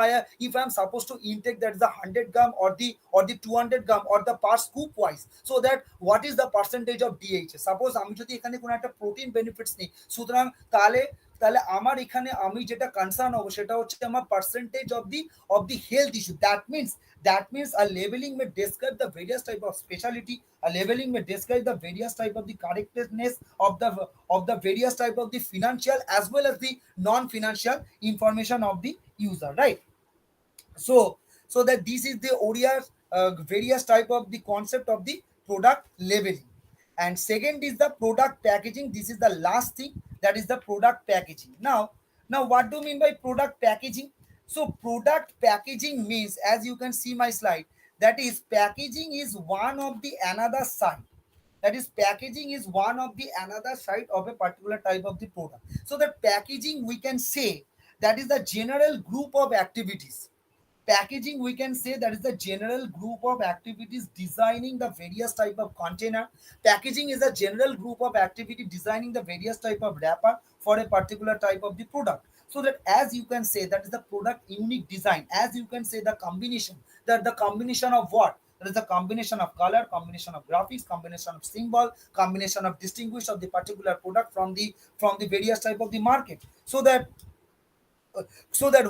I am supposed to intake that is the 100 gram or the 200 gram or the per scoop wise, so that what is the percentage of DHA, suppose আমি যদি এখানে কোনো একটা protein benefits নিই, সুতরাং তাহলে তাহলে আমার এখানে আমি যেটা কনসার্ন হবো সেটা হচ্ছে আমার percentage of the health issue. That means a labeling may describe the various type of specialty, a labeling may describe the various type of the correctness of the various type of the financial as well as the non-financial information of the user, right? So that this is the various type of the concept of the product labeling. And second is the product packaging. This is the last thing, that is the product packaging. Now what do you mean by product packaging? So product packaging means, as you can see my slide, that is packaging is one of the another side, that is packaging is one of the another side of a particular type of the product. So that packaging, we can say, that is the general group of activities. Packaging, we can say, that is the general group of activities designing the various type of container. Packaging is a general group of activity designing the various type of wrapper for a particular type of the product. So that, as you can say, that is the product unique design, as you can say, the combination, that the combination of what? That is the combination of color, combination of graphics, combination of symbol, combination of distinguish of the particular product from the various type of the market. So that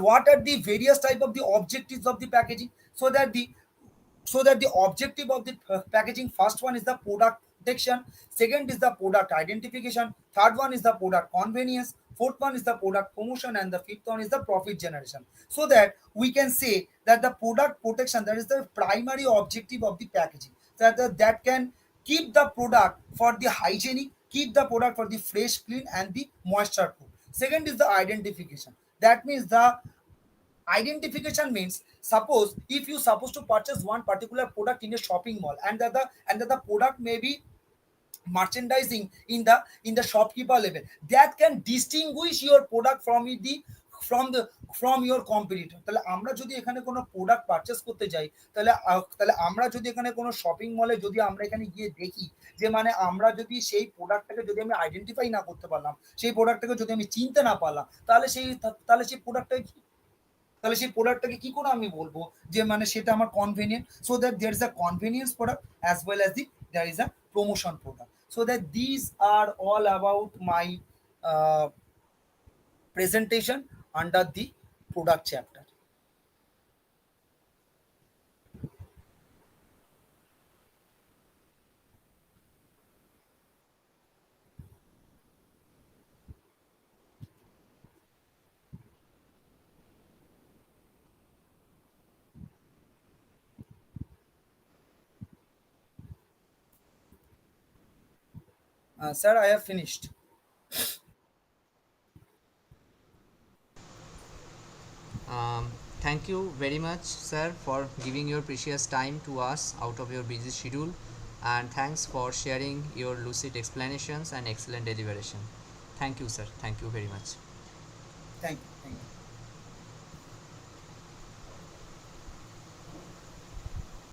what are the various type of the objectives of the packaging? So that the objective of the packaging, first one is the protection. Second is the product identification. Third one is the product convenience. Fourth one is the product promotion, and the fifth one is the profit generation. So that we can say that the product protection, that is the primary objective of the packaging, that can keep the product for the hygienic, keep the product for the fresh, clean, and the moisture proof. Second is the identification. That means the identification means, suppose if you supposed to purchase one particular product in a shopping mall, and that the product may be merchandising in the shopkeeper level, that can distinguish your product from your competitor. তাহলে আমরা যদি এখানে কোনো product purchase করতে যাই, তাহলে আমরা যদি এখানে কোনো শপিং মলে যদি আমরা এখানে গিয়ে দেখি যে মানে আমরা যদি সেই প্রোডাক্টটাকে যদি আমি আইডেন্টিফাই না করতে পারলাম, সেই প্রোডাক্টটাকে যদি আমি চিনতে না পারলাম, তাহলে সেই প্রোডাক্টটাকে কি করে আমি বলবো যে মানে সেটা আমার convenient? So that there is a convenience product as well as the there is a promotion product. So that these are all about my presentation under the product chapter. Sir, I have finished. Thank you very much, sir, for giving your precious time to us out of your busy schedule, and thanks for sharing your lucid explanations and excellent deliberation. Thank you, sir. Thank you very much. Thank you.